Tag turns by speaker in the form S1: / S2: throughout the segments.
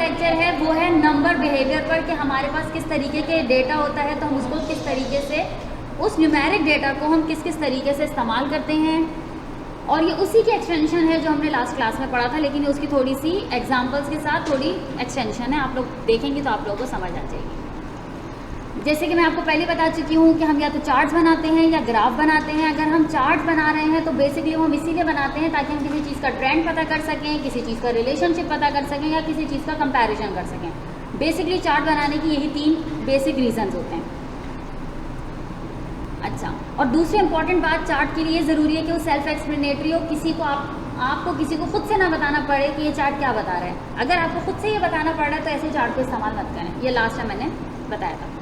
S1: Lecture है वो है नंबर बिहेवियर पर, कि हमारे पास किस तरीके के डेटा होता है तो हम उसको किस तरीके से, उस न्यूमेरिक डेटा को हम किस किस तरीके से इस्तेमाल करते हैं। और ये उसी की एक्सटेंशन है जो हमने लास्ट क्लास में पढ़ा था, लेकिन ये उसकी थोड़ी सी एग्जांपल्स के साथ थोड़ी एक्सटेंशन है। आप लोग देखेंगे तो आप लोगों को समझ आ जाएगी। जैसे कि मैं आपको पहले बता चुकी हूँ कि हम या तो चार्ट्स बनाते हैं या ग्राफ बनाते हैं। अगर हम चार्ट बना रहे हैं तो बेसिकली हम इसीलिए बनाते हैं ताकि हम किसी चीज़ का ट्रेंड पता कर सकें, किसी चीज़ का रिलेशनशिप पता कर सकें या किसी चीज़ का कंपैरिजन कर सकें। बेसिकली चार्ट बनाने की यही 3 बेसिक रीजंस होते हैं। अच्छा, और दूसरी इंपॉर्टेंट बात चार्ट के लिए ज़रूरी है कि वो सेल्फ एक्सप्लेनेटरी हो, किसी को आपको किसी को खुद से ना बताना पड़े कि ये चार्ट क्या बता रहा है। अगर आपको खुद से ये बताना पड़ रहा है तो ऐसे चार्ट को इस्तेमाल मत करें, ये लास्ट टाइम मैंने बताया था।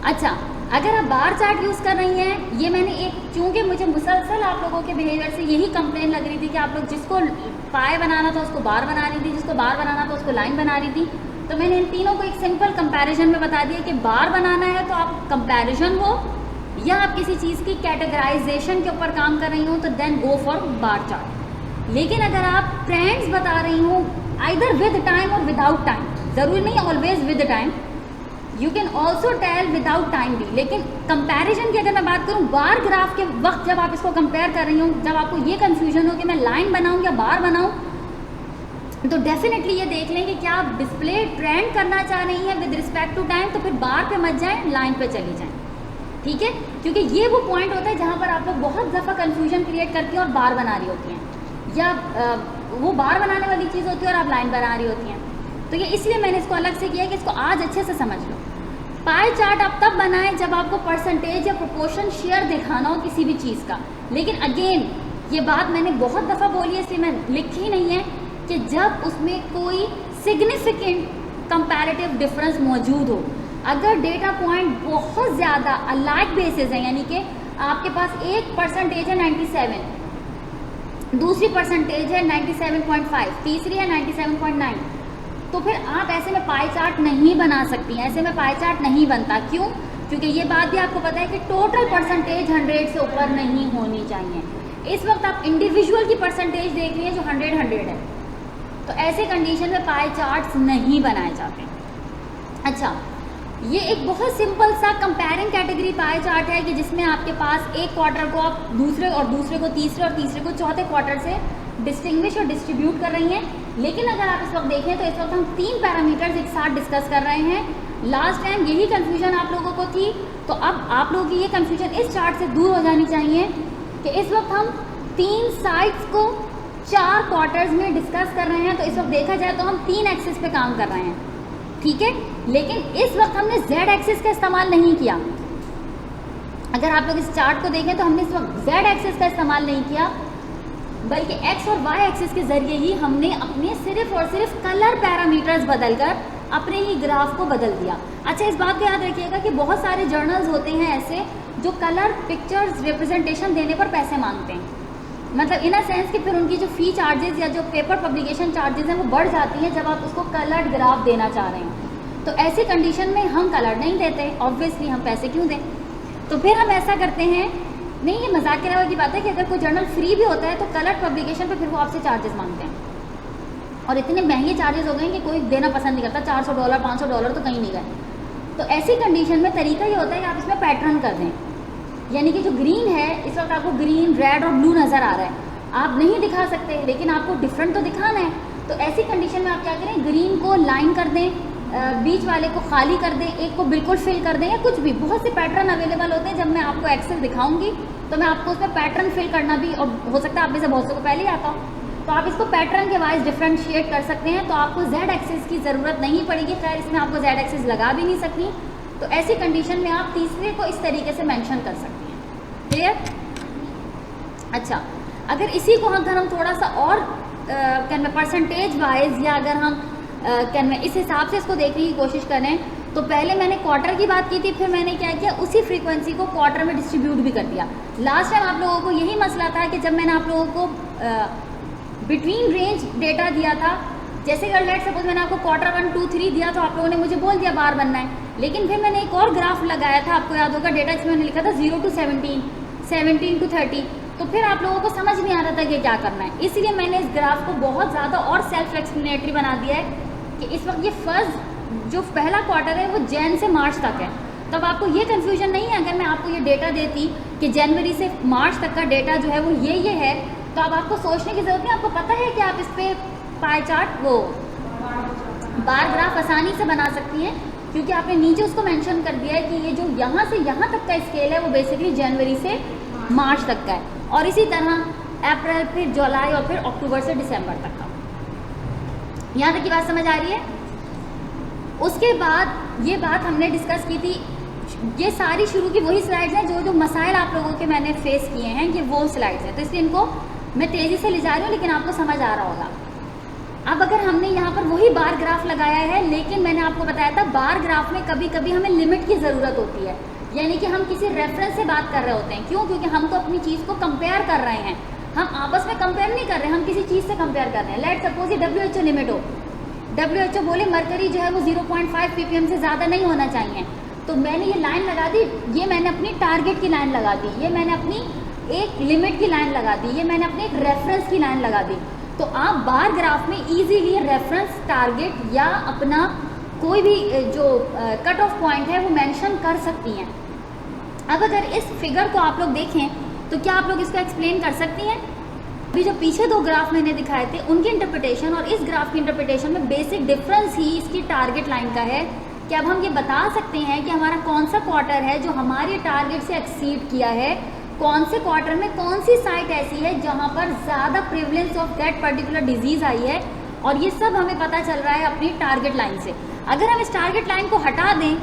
S1: अच्छा, अगर आप बार चार्ट यूज़ कर रही हैं, ये मैंने एक, चूँकि मुझे मुसलसल आप लोगों के बिहेवियर से यही कंप्लेन लग रही थी कि आप लोग जिसको पाए बनाना था उसको बार बना रही थी, जिसको बार बनाना था उसको लाइन बना रही थी, तो मैंने इन तीनों को एक सिंपल कंपैरिजन में बता दिया कि बार बनाना है तो आप कंपैरिजन हो या आप किसी चीज़ की कैटेगराइजेशन के ऊपर काम कर रही हो तो then go for bar chart. लेकिन अगर आप ट्रेंड्स बता रही हो आइदर विद टाइम और विदाउट टाइम, ज़रूरी नहीं always with time, you can also tell without time भी। लेकिन कंपैरिजन की अगर मैं बात करूँ, बार ग्राफ के वक्त जब आप इसको कंपेयर कर रही हूँ, जब आपको ये कन्फ्यूजन हो कि मैं लाइन बनाऊँ या बार बनाऊँ, तो डेफिनेटली ये देख लें कि क्या आप डिस्प्ले ट्रेंड करना चाह रही हैं विद रिस्पेक्ट टू टाइम, तो फिर बार पे मत जाएं, लाइन पे चली जाएं। ठीक है, क्योंकि ये वो पॉइंट होता है जहाँ पर आप लोग बहुत दफ़ा कन्फ्यूजन क्रिएट करती हैं और बार बना रही होती हैं, या वो बार बनाने वाली चीज़ होती है और आप लाइन बना रही होती हैं। तो ये इसलिए मैंने इसको अलग से किया कि इसको आज अच्छे से समझ लो। पाई चार्ट आप तब बनाएं जब आपको परसेंटेज या प्रोपोर्शन शेयर दिखाना हो किसी भी चीज़ का। लेकिन अगेन ये बात मैंने बहुत दफ़ा बोली है, इसलिए मैं लिखी नहीं है, कि जब उसमें कोई सिग्निफिकेंट कंपैरेटिव डिफरेंस मौजूद हो। अगर डेटा पॉइंट बहुत ज़्यादा अलाइक बेसिस है, यानी कि आपके पास एक परसेंटेज है 97, दूसरी परसेंटेज है 97.5, तीसरी है 97.9, तो फिर आप ऐसे में पाई चार्ट नहीं बना सकती हैं। ऐसे में पाई चार्ट नहीं बनता। क्यों? क्योंकि ये बात भी आपको पता है कि टोटल परसेंटेज 100 से ऊपर नहीं होनी चाहिए। इस वक्त आप इंडिविजुअल की परसेंटेज देख रही हैं जो 100 है, तो ऐसे कंडीशन में पाई चार्ट्स नहीं बनाए जाते। अच्छा, ये एक बहुत सिंपल सा कंपेयरिंग कैटेगरी पाई चार्ट है कि जिसमें आपके पास एक क्वार्टर को आप दूसरे और दूसरे को तीसरे और तीसरे को चौथे क्वार्टर से डिस्टिंग्विश और डिस्ट्रीब्यूट कर रही हैं। लेकिन अगर आप इस वक्त देखें तो इस वक्त हम 3 पैरामीटर्स एक साथ डिस्कस कर रहे हैं। लास्ट टाइम यही कन्फ्यूजन आप लोगों को थी, तो अब आप लोगों की ये कन्फ्यूजन इस चार्ट से दूर हो जानी चाहिए कि इस वक्त हम 3 साइड्स को 4 क्वार्टर्स में डिस्कस कर रहे हैं। तो इस वक्त देखा जाए तो हम 3 एक्सिस पे काम कर रहे हैं, ठीक है। लेकिन इस वक्त हमने Z एक्सिस का इस्तेमाल नहीं किया। अगर आप लोग इस चार्ट को देखें तो हमने इस वक्त Z एक्सिस का इस्तेमाल नहीं किया, बल्कि X और Y एक्सिस के ज़रिए ही हमने अपने सिर्फ और सिर्फ कलर पैरामीटर्स बदलकर अपने ही ग्राफ को बदल दिया। अच्छा, इस बात को याद रखिएगा कि बहुत सारे जर्नल्स होते हैं ऐसे जो कलर पिक्चर्स रिप्रेजेंटेशन देने पर पैसे मांगते हैं। मतलब इन अ सेंस कि फिर उनकी जो फ़ी चार्जेस या जो पेपर पब्लिकेशन चार्जेस हैं वो बढ़ जाती हैं जब आप उसको कलर्ड ग्राफ देना चाह रहे हैं। तो ऐसी कंडीशन में हम कलर नहीं देते, ऑब्वियसली हम पैसे क्यों दें। तो फिर हम ऐसा करते हैं, नहीं ये मजाक के अलावा की बात है कि अगर कोई जर्नल फ्री भी होता है तो कलर्ड पब्लिकेशन पे फिर वो आपसे चार्जेस मांगते हैं, और इतने महंगे चार्जेस हो गए कि कोई देना पसंद नहीं करता। $400 $500 तो कहीं नहीं गए। तो ऐसी कंडीशन में तरीका ये होता है कि आप इसमें पैटर्न कर दें, यानी कि जो ग्रीन है इस वक्त आपको ग्रीन, रेड और ब्लू नज़र आ रहा है, आप नहीं दिखा सकते लेकिन आपको डिफरेंट तो दिखाना है। तो ऐसी कंडीशन में आप क्या करें, ग्रीन को लाइन कर दें, बीच वाले को खाली कर दें, एक को बिल्कुल फिल कर दें, या कुछ भी। बहुत से पैटर्न अवेलेबल होते हैं। जब मैं आपको एक्सेल दिखाऊंगी तो मैं आपको उसमें पैटर्न फिल करना भी, और हो सकता है आप में से बहुत से को पहले ही आता हो, तो आप इसको पैटर्न के वाइज डिफ्रेंशिएट कर सकते हैं। तो आपको Z एक्सिस की ज़रूरत नहीं पड़ेगी। खैर इसमें आपको Z एक्सिस लगा भी नहीं सकती। तो ऐसी कंडीशन में आप तीसरे को इस तरीके से मेंशन कर सकती हैं। क्लियर? अच्छा, अगर इसी को अगर हम थोड़ा सा और कैन में परसेंटेज वाइज, या अगर हम कैन में इस हिसाब से इसको देखने की कोशिश करें, तो पहले मैंने क्वार्टर की बात की थी, फिर मैंने क्या किया, उसी फ्रीक्वेंसी को क्वार्टर में डिस्ट्रीब्यूट भी कर दिया। लास्ट टाइम आप लोगों को यही मसला था कि जब मैंने आप लोगों को बिटवीन रेंज डेटा दिया था, जैसे अगर लेट सपोज मैंने आपको क्वार्टर 1 2 3 दिया तो आप लोगों ने मुझे बोल दिया बार बनना है, लेकिन फिर मैंने एक और ग्राफ लगाया था, आपको याद होगा डेटा जिसमें मैंने लिखा था 0 to 17, 17 to 30, तो फिर आप लोगों को समझ नहीं आ रहा था कि क्या करना है। इसलिए मैंने इस ग्राफ को बहुत ज़्यादा और सेल्फ एक्सप्लेनेटरी बना दिया है कि इस वक्त ये फर्स्ट जो पहला क्वार्टर है वो जैन से मार्च तक है, तब आपको ये कन्फ्यूजन नहीं है। अगर मैं आपको ये डेटा देती कि जनवरी से मार्च तक का डेटा जो है वो ये है, तो अब आपको सोचने की ज़रूरत नहीं, आपको पता है कि आप इस पर पाई चार्ट वो बार ग्राफ आसानी से बना सकती हैं, क्योंकि आपने नीचे उसको मेंशन कर दिया है कि ये जो यहाँ से यहाँ तक का स्केल है वो बेसिकली जनवरी से मार्च तक का है, और इसी तरह अप्रैल, फिर जुलाई और फिर अक्टूबर से दिसंबर तक का। यहाँ तक की बात समझ आ रही है? उसके बाद ये बात हमने डिस्कस की थी, ये सारी शुरू की वही स्लाइड्स हैं जो मसाइल आप लोगों के मैंने फेस किए हैं, ये वो स्लाइड्स हैं, तो इसलिए इनको मैं तेज़ी से ले जा रही हूँ, लेकिन आपको समझ आ रहा होगा। अब अगर हमने यहाँ पर वही बार ग्राफ लगाया है, लेकिन मैंने आपको बताया था बार ग्राफ में कभी कभी हमें लिमिट की ज़रूरत होती है, यानी कि हम किसी रेफरेंस से बात कर रहे होते हैं। क्यों? क्योंकि हम तो अपनी चीज़ को कंपेयर कर रहे हैं, हम आपस में कंपेयर नहीं कर रहे, हम किसी चीज़ से कंपेयर कर रहे हैं। लेट सपोज ये WHO लिमिट हो, WHO बोले मरकरी जो है वो 0.5 ppm से ज़्यादा नहीं होना चाहिए, तो मैंने ये लाइन लगा दी, ये मैंने अपनी टारगेट की लाइन लगा दी, ये मैंने अपनी एक लिमिट की लाइन लगा दी, ये मैंने अपनी एक रेफरेंस की लाइन लगा दी। तो आप बार ग्राफ में इजीली रेफरेंस, टारगेट या अपना कोई भी जो कट ऑफ पॉइंट है वो मेंशन कर सकती हैं। अब अगर इस फिगर को आप लोग देखें तो क्या आप लोग इसको एक्सप्लेन कर सकती हैं? अभी जो पीछे दो ग्राफ मैंने दिखाए थे उनकी इंटरप्रिटेशन और इस ग्राफ की इंटरप्रिटेशन में बेसिक डिफरेंस ही इसकी टारगेट लाइन का है कि अब हम ये बता सकते हैं कि हमारा कौन सा क्वार्टर है जो हमारे टारगेट से एक्सीड किया है, कौन से क्वार्टर में कौन सी साइट ऐसी है जहाँ पर ज़्यादा prevalence of that particular disease आई है, और ये सब हमें पता चल रहा है अपनी टारगेट लाइन से। अगर हम इस टारगेट लाइन को हटा दें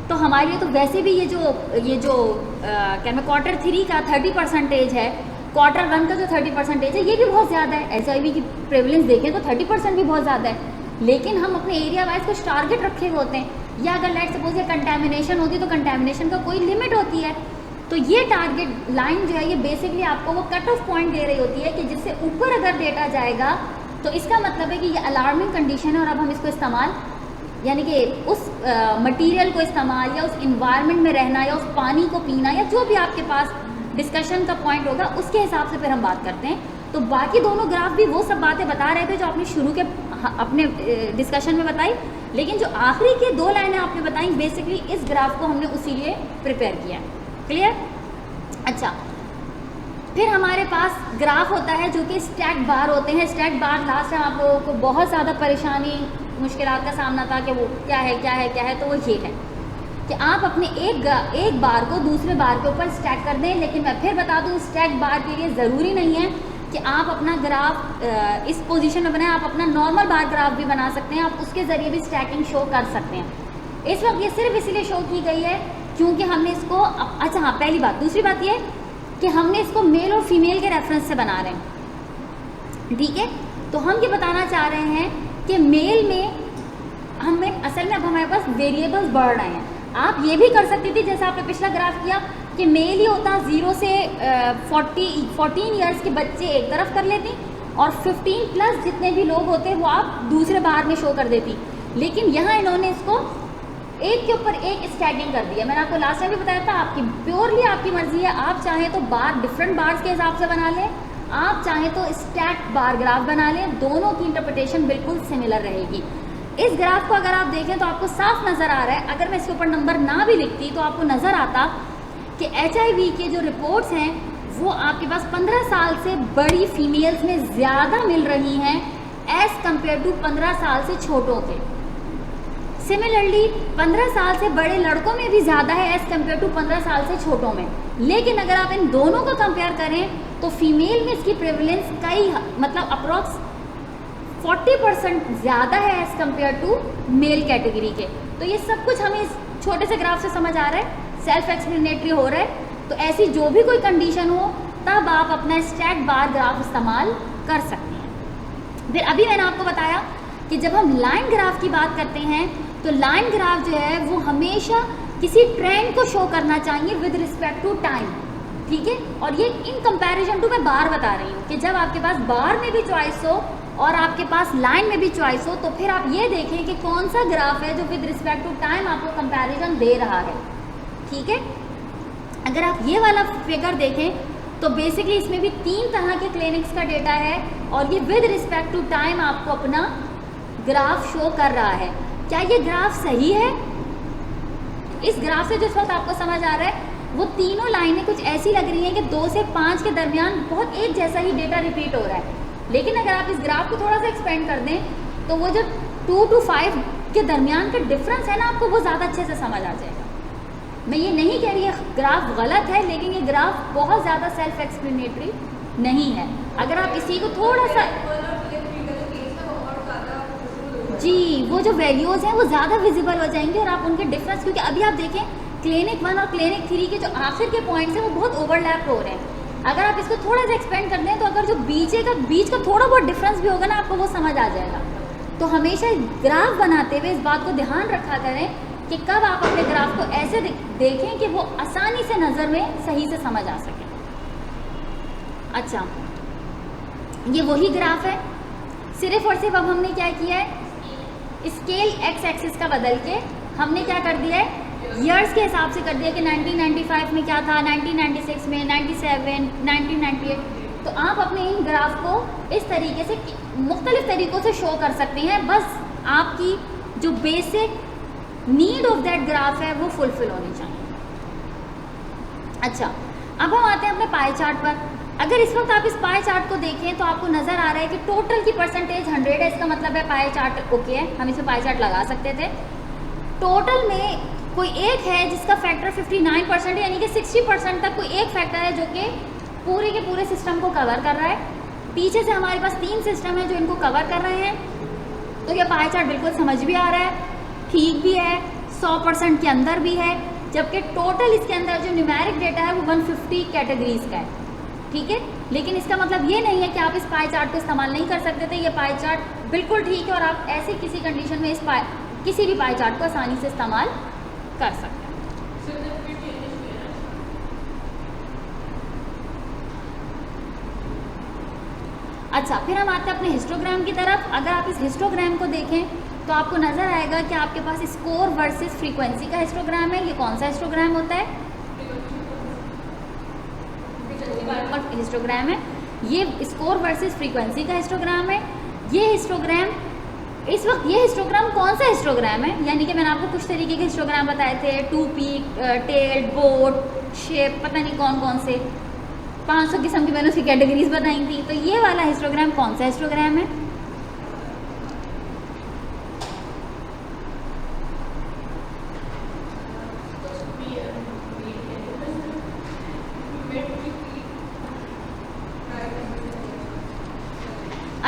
S1: तो हमारे लिए तो वैसे भी ये जो क्या मैं Q3 का 30% है, Q1 का जो 30% है ये भी बहुत ज़्यादा है। HIV की प्रेवलेंस देखें तो 30% भी बहुत ज़्यादा है, लेकिन हम अपने एरिया वाइज कुछ टारगेट रखे होते हैं, या अगर लेट सपोज ये कंटेमिनेशन होती तो कंटेमिनेशन का कोई लिमिट होती है। तो ये टारगेट लाइन जो है ये बेसिकली आपको वो कट ऑफ पॉइंट दे रही होती है कि जिससे ऊपर अगर डेटा जाएगा तो इसका मतलब है कि ये अलार्मिंग कंडीशन है, और अब हम इसको इस्तेमाल यानी कि उस मटेरियल को इस्तेमाल या उस इन्वायरमेंट में रहना या उस पानी को पीना या जो भी आपके पास डिस्कशन का पॉइंट होगा उसके हिसाब से फिर हम बात करते हैं। तो बाकी दोनों ग्राफ भी वो सब बातें बता रहे थे जो आपने शुरू के अपने डिस्कशन में बताई, लेकिन जो आखिरी के दो लाइनें आपने बताई बेसिकली इस ग्राफ को हमने उसी लिए प्रिपेयर किया। क्लियर? अच्छा, फिर हमारे पास ग्राफ होता है जो कि स्टैक बार होते हैं। स्टैक बार लास्ट टाइम आप लोगों को बहुत ज़्यादा परेशानी मुश्किलात का सामना था कि वो क्या है, तो वो ये है कि आप अपने एक बार को दूसरे बार के ऊपर स्टैक कर दें। लेकिन मैं फिर बता दूं स्टैक बार के लिए ज़रूरी नहीं है कि आप अपना ग्राफ इस पोजीशन में बनाएं, आप अपना नॉर्मल बार ग्राफ भी बना सकते हैं, आप उसके ज़रिए भी स्टैकिंग शो कर सकते हैं। इस वक्त ये सिर्फ इसीलिए शो की गई है क्योंकि हमने इसको अच्छा हाँ, पहली बात। दूसरी बात ये कि हमने इसको मेल और फीमेल के रेफरेंस से बना रहे हैं, ठीक है। तो हम ये बताना चाह रहे हैं कि मेल में हमें असल में अब हमारे पास वेरिएबल्स बढ़ रहे हैं। आप ये भी कर सकती थी जैसा आपने पिछला ग्राफ किया कि मेल ही होता 0 से 14 ईयर्स के बच्चे एक तरफ कर लेती और 15 प्लस जितने भी लोग होते वो आप दूसरे बार में शो कर देती। लेकिन यहाँ इन्होंने इसको एक के ऊपर एक स्टैकिंग कर दिया। मैंने आपको लास्ट टाइम भी बताया था आपकी प्योरली आपकी मर्जी है, आप चाहें तो बार डिफरेंट बार्स के हिसाब से बना लें, आप चाहें तो स्टैक बार ग्राफ बना लें, दोनों की इंटरप्रिटेशन बिल्कुल सिमिलर रहेगी। इस ग्राफ को अगर आप देखें तो आपको साफ नज़र आ रहा है, अगर मैं इसके ऊपर नंबर ना भी लिखती तो आपको नज़र आता कि HIV के जो रिपोर्ट्स हैं वो आपके पास 15 साल से बड़ी फीमेल्स में ज़्यादा मिल रही हैं एज़ कम्पेयर टू 15 साल से छोटों के। सिमिलरली 15 साल से बड़े लड़कों में भी ज़्यादा है एज़ कम्पेयर टू 15 साल से छोटों में। लेकिन अगर आप इन दोनों को कंपेयर करें तो फीमेल में इसकी प्रेवलेंस कई मतलब अप्रॉक्स 40% ज़्यादा है as compare to male category के। तो ये सब कुछ हमें इस छोटे से ग्राफ से समझ आ रहा है, सेल्फ एक्सप्लेनेटरी हो रहा है। तो ऐसी जो भी कोई कंडीशन हो तब आप अपना स्टैक बार ग्राफ इस्तेमाल कर सकते हैं। फिर अभी मैंने आपको बताया कि जब हम लाइन ग्राफ की बात करते हैं तो लाइन ग्राफ जो है वो हमेशा किसी ट्रेंड को शो करना चाहिए विद रिस्पेक्ट टू टाइम, ठीक है। और ये इन कंपैरिजन टू मैं बार बता रही हूँ कि जब आपके पास बार में भी चॉइस हो और आपके पास लाइन में भी चॉइस हो तो फिर आप ये देखें कि कौन सा ग्राफ है जो विद रिस्पेक्ट टू टाइम आपको कंपैरिजन दे रहा है, ठीक है। अगर आप ये वाला फिगर देखें तो बेसिकली इसमें भी 3 तरह के क्लिनिक्स का डेटा है और ये विद रिस्पेक्ट टू टाइम आपको अपना ग्राफ शो कर रहा है, क्या ये ग्राफ सही है? इस ग्राफ से जिस वक्त आपको समझ आ रहा है वो तीनों लाइनें कुछ ऐसी लग रही हैं कि 2 से 5 के दरमियान बहुत एक जैसा ही डेटा रिपीट हो रहा है। लेकिन अगर आप इस ग्राफ को थोड़ा सा एक्सपेंड कर दें तो वो जो 2 to 5 के दरमियान का डिफरेंस है ना, आपको वो ज़्यादा अच्छे से समझ आ जाएगा। मैं ये नहीं कह रही है ग्राफ गलत है, लेकिन ये ग्राफ बहुत ज़्यादा सेल्फ एक्सप्लेनेटरी नहीं है। अगर आप इसी को थोड़ा सा जी, वो जो वैल्यूज़ हैं वो ज़्यादा विजिबल हो जाएंगे और आप उनके डिफरेंस, क्योंकि अभी आप देखें क्लिनिक 1 और क्लिनिक 3 के जो आखिर के पॉइंट्स हैं वो बहुत ओवरलैप हो रहे हैं। अगर आप इसको थोड़ा सा एक्सपेंड कर दें तो अगर जो बीच का थोड़ा बहुत डिफरेंस भी होगा ना, आपको वो समझ आ जाएगा। तो हमेशा ग्राफ बनाते हुए इस बात को ध्यान रखा करें कि कब आप अपने ग्राफ को ऐसे देखें कि वो आसानी से नज़र में सही से समझ आ सके। अच्छा, ये वही ग्राफ है, सिर्फ और सिर्फ अब हमने क्या किया है, स्केल एक्स एक्सिस का बदल के हमने क्या कर दिया है, ईयर्स के हिसाब से कर दिया कि 1995 में क्या था, 1996 में, 97, 1998। तो आप अपने इन ग्राफ को इस तरीके से मुख्तलिफ तरीक़ों से शो कर सकते हैं, बस आपकी जो basic need of that graph है वो फुलफिल होनी चाहिए। अच्छा, अब हम आते हैं अपने पाई चार्ट पर। अगर इस वक्त आप इस पाई चार्ट को देखें तो आपको नज़र आ रहा है कि टोटल की परसेंटेज 100 है, इसका मतलब है पाई चार्ट ओके है, हम इसमें पाई चार्ट लगा सकते थे। टोटल में कोई एक है जिसका फैक्टर 59% है, यानी कि 60% तक कोई एक फैक्टर है जो कि पूरे के पूरे सिस्टम को कवर कर रहा है। पीछे से हमारे पास 3 सिस्टम है जो इनको कवर कर रहे हैं। तो ये पाई चार्ट बिल्कुल समझ भी आ रहा है, ठीक भी है, 100% के अंदर भी है, जबकि टोटल इसके अंदर जो न्यूमेरिक डेटा है वो 150 कैटेगरीज का है, ठीक है। लेकिन इसका मतलब ये नहीं है कि आप इस पाई चार्ट को इस्तेमाल नहीं कर सकते थे। ये पाई चार्ट बिल्कुल ठीक है और आप ऐसे किसी कंडीशन में किसी भी पाई चार्ट को आसानी से इस्तेमाल कर सकते हैं। अच्छा, फिर हम आते हैं अपने हिस्टोग्राम की तरफ। अगर आप इस हिस्टोग्राम को देखें तो आपको नज़र आएगा कि आपके पास स्कोर वर्सेस फ्रीक्वेंसी का हिस्टोग्राम है। ये कौन सा हिस्टोग्राम होता है? हिस्टोग्राम है, ये स्कोर वर्सेस फ्रीक्वेंसी का हिस्टोग्राम है। ये हिस्टोग्राम इस वक्त ये हिस्टोग्राम कौन सा हिस्टोग्राम है, यानी कि मैंने आपको कुछ तरीके के हिस्टोग्राम बताए थे, 2 पीक, टेल्ड, बोट, शेप, पता नहीं कौन कौन से 500 किस्म की मैंने उसकी कैटेगरीज बताई थी। तो ये वाला हिस्टोग्राम कौन सा हिस्टोग्राम है?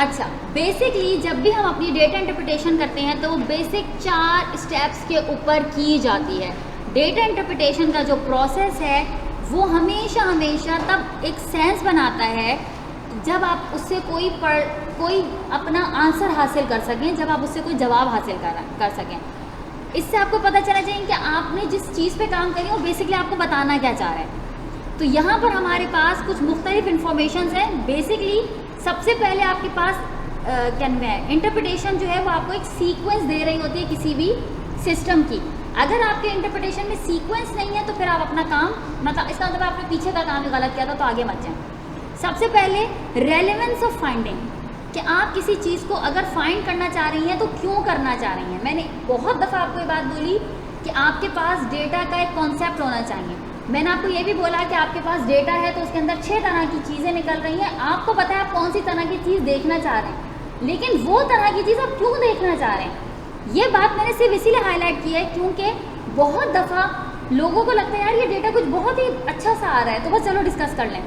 S1: अच्छा, बेसिकली जब भी हम अपनी डेटा इंटरप्रिटेशन करते हैं तो वो बेसिक 4 स्टेप्स के ऊपर की जाती है। डेटा इंटरप्रिटेशन का जो प्रोसेस है वो हमेशा तब एक सेंस बनाता है जब आप उससे कोई अपना आंसर हासिल कर सकें, जब आप उससे कोई जवाब हासिल कर सकें। इससे आपको पता चला चाहिए कि आपने जिस चीज़ पे काम करी वो बेसिकली आपको बताना क्या चाह रहा है। तो यहाँ पर हमारे पास कुछ मुख्तलिफ इंफॉर्मेशन हैं। बेसिकली सबसे पहले आपके पास इंटरप्रिटेशन जो है वो आपको एक सीक्वेंस दे रही होती है किसी भी सिस्टम की। अगर आपके इंटरप्रिटेशन में सीक्वेंस नहीं है तो फिर आप अपना काम, मतलब इसका मतलब आपने पीछे का काम ही गलत किया था, तो आगे मत जाएं। सबसे पहले रेलेवेंस ऑफ फाइंडिंग, कि आप किसी चीज़ को अगर फाइंड करना चाह रही हैं तो क्यों करना चाह रही हैं। मैंने बहुत दफ़ा आपको ये बात बोली कि आपके पास डेटा का एक कॉन्सेप्ट होना चाहिए। मैंने आपको ये भी बोला कि आपके पास डेटा है तो उसके अंदर 6 तरह की चीज़ें निकल रही हैं। आपको पता है आप कौन सी तरह की चीज़ देखना चाह रहे हैं, लेकिन वो तरह की चीज़ आप क्यों देखना चाह रहे हैं, ये बात मैंने सिर्फ इसीलिए हाईलाइट की है क्योंकि बहुत दफ़ा लोगों को लगता है यार ये डेटा कुछ बहुत ही अच्छा सा आ रहा है तो बस चलो डिस्कस कर लें।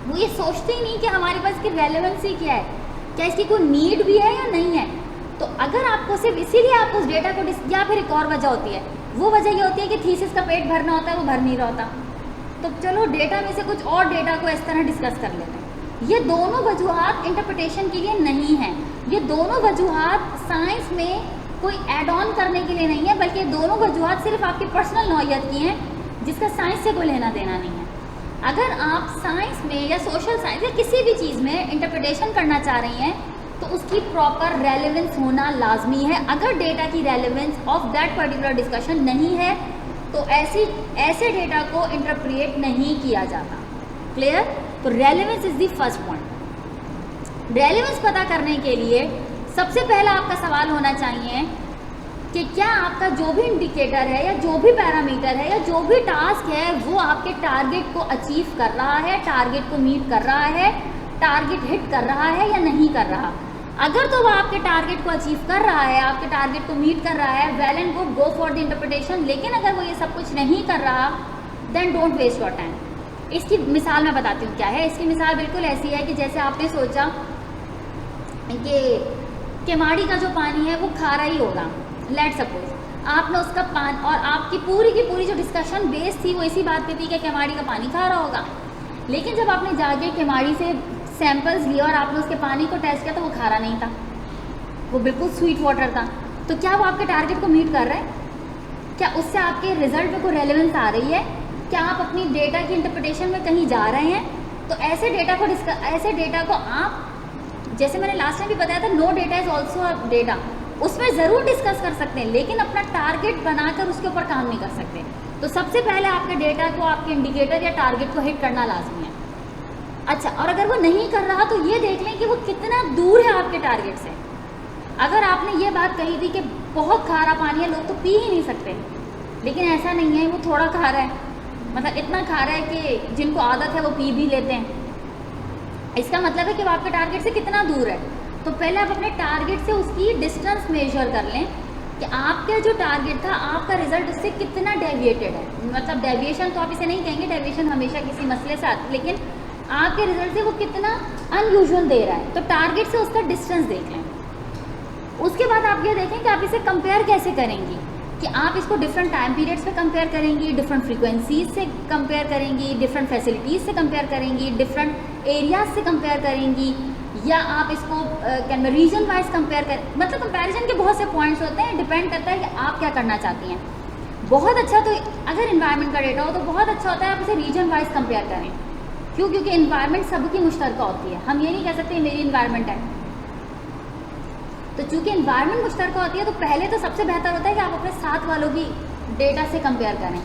S1: वो ये सोचते ही नहीं कि हमारे पास इसकी रेलेवेंसी क्या है, क्या इसकी कोई नीड भी है या नहीं है। तो अगर आपको सिर्फ इसीलिए आप उस डेटा को या फिर एक और वजह होती है, वो वजह ये होती है कि थीसिस का पेट भरना होता है, वो भर नहीं रहा होता, तो चलो डेटा में से कुछ और डेटा को इस तरह डिस्कस कर लेते हैं। ये दोनों वजूहात इंटरप्रिटेशन के लिए नहीं हैं। ये दोनों वजूहात साइंस में कोई एड ऑन करने के लिए नहीं है, बल्कि दोनों वजूहात सिर्फ आपकी पर्सनल नौयत की हैं जिसका साइंस से कोई लेना देना नहीं है। अगर आप साइंस में या सोशल साइंस या किसी भी चीज़ में इंटरप्रिटेशन करना चाह रही हैं तो उसकी प्रॉपर रेलेवेंस होना लाजमी है। अगर डेटा की relevance of that particular discussion नहीं है तो ऐसे डेटा को इंटरप्रिएट नहीं किया जाता। क्लियर? तो relevance is the first point. Relevance पता करने के लिए सबसे पहला आपका सवाल होना चाहिए कि क्या आपका जो भी इंडिकेटर है या जो भी पैरामीटर है या जो भी टास्क है वो आपके टारगेट को अचीव कर रहा है, टारगेट को मीट कर रहा है, टारगेट हिट कर रहा है या नहीं कर रहा। अगर तो वो आपके टारगेट को अचीव कर रहा है, आपके टारगेट को मीट कर रहा है, well and good, go for the interpretation. लेकिन अगर वो ये सब कुछ नहीं कर रहा, then don't waste your time. इसकी मिसाल मैं बताती हूँ क्या है। इसकी मिसाल बिल्कुल ऐसी है कि जैसे आपने सोचा कि केमाड़ी का जो पानी है वो खारा ही होगा, लेट सपोज आपने उसका पानी, और आपकी पूरी की पूरी जो डिस्कशन बेस थी वो इसी बात पे थी कि केमाड़ी का पानी खारा होगा। लेकिन जब आपने जाके केमाड़ी से सैंपल्स लिए और आपने उसके पानी को टेस्ट किया तो वो खारा नहीं था, वो बिल्कुल स्वीट वाटर था। तो क्या वो आपके टारगेट को मीट कर रहा है? क्या उससे आपके रिजल्ट में कोई रेलेवेंस आ रही है? क्या आप अपनी डेटा की इंटरप्रिटेशन में कहीं जा रहे हैं? तो ऐसे डेटा को आप, जैसे मैंने लास्ट टाइम भी बताया था, no data is also a data, उसमें ज़रूर डिस्कस कर सकते हैं लेकिन अपना टारगेट बनाकर उसके ऊपर काम नहीं कर सकते। तो सबसे पहले आपके डेटा को, आपके इंडिकेटर या टारगेट को हिट करना लाजमी है। अच्छा, और अगर वो नहीं कर रहा तो ये देख लें कि वो कितना दूर है आपके टारगेट से। अगर आपने ये बात कही थी कि बहुत खारा पानी है, लोग तो पी ही नहीं सकते, लेकिन ऐसा नहीं है, वो थोड़ा खारा है, मतलब इतना खारा है कि जिनको आदत है वो पी भी लेते हैं। इसका मतलब है कि वो आपके टारगेट से कितना दूर है। तो पहले आप अपने टारगेट से उसकी डिस्टेंस मेजर कर लें कि आपका जो टारगेट था, आपका रिजल्ट उससे कितना डेविएटेड है। मतलब डेविएशन तो आप इसे नहीं कहेंगे, डेविएशन हमेशा किसी मसले से आती, लेकिन आपके रिजल्ट से वो कितना अनयूजुअल दे रहा है। तो टारगेट से उसका डिस्टेंस देख लें। उसके बाद आप ये देखें कि आप इसे कंपेयर कैसे करेंगी, कि आप इसको डिफरेंट टाइम पीरियड्स पे कंपेयर करेंगी, डिफरेंट फ्रीक्वेंसीज से कंपेयर करेंगी, डिफरेंट फैसिलिटीज़ से कंपेयर करेंगी, डिफरेंट एरियाज से कंपेयर करेंगी, या आप इसको रीजन वाइज कंपेयर कर, मतलब कंपैरिजन के बहुत से पॉइंट्स होते हैं, डिपेंड करता है कि आप क्या करना चाहती हैं। बहुत अच्छा, तो अगर इन्वायरमेंट का डेटा हो तो बहुत अच्छा होता है आप इसे रीजन वाइज कंपेयर करें। क्यों? क्योंकि इन्वायरमेंट सबकी मुश्तरका होती है। हम ये नहीं कह सकते मेरी इन्वायरमेंट है। तो चूँकि इन्वायरमेंट मुश्तरका होती है तो पहले तो सबसे बेहतर होता है कि आप अपने साथ वालों की डेटा से कंपेयर करें,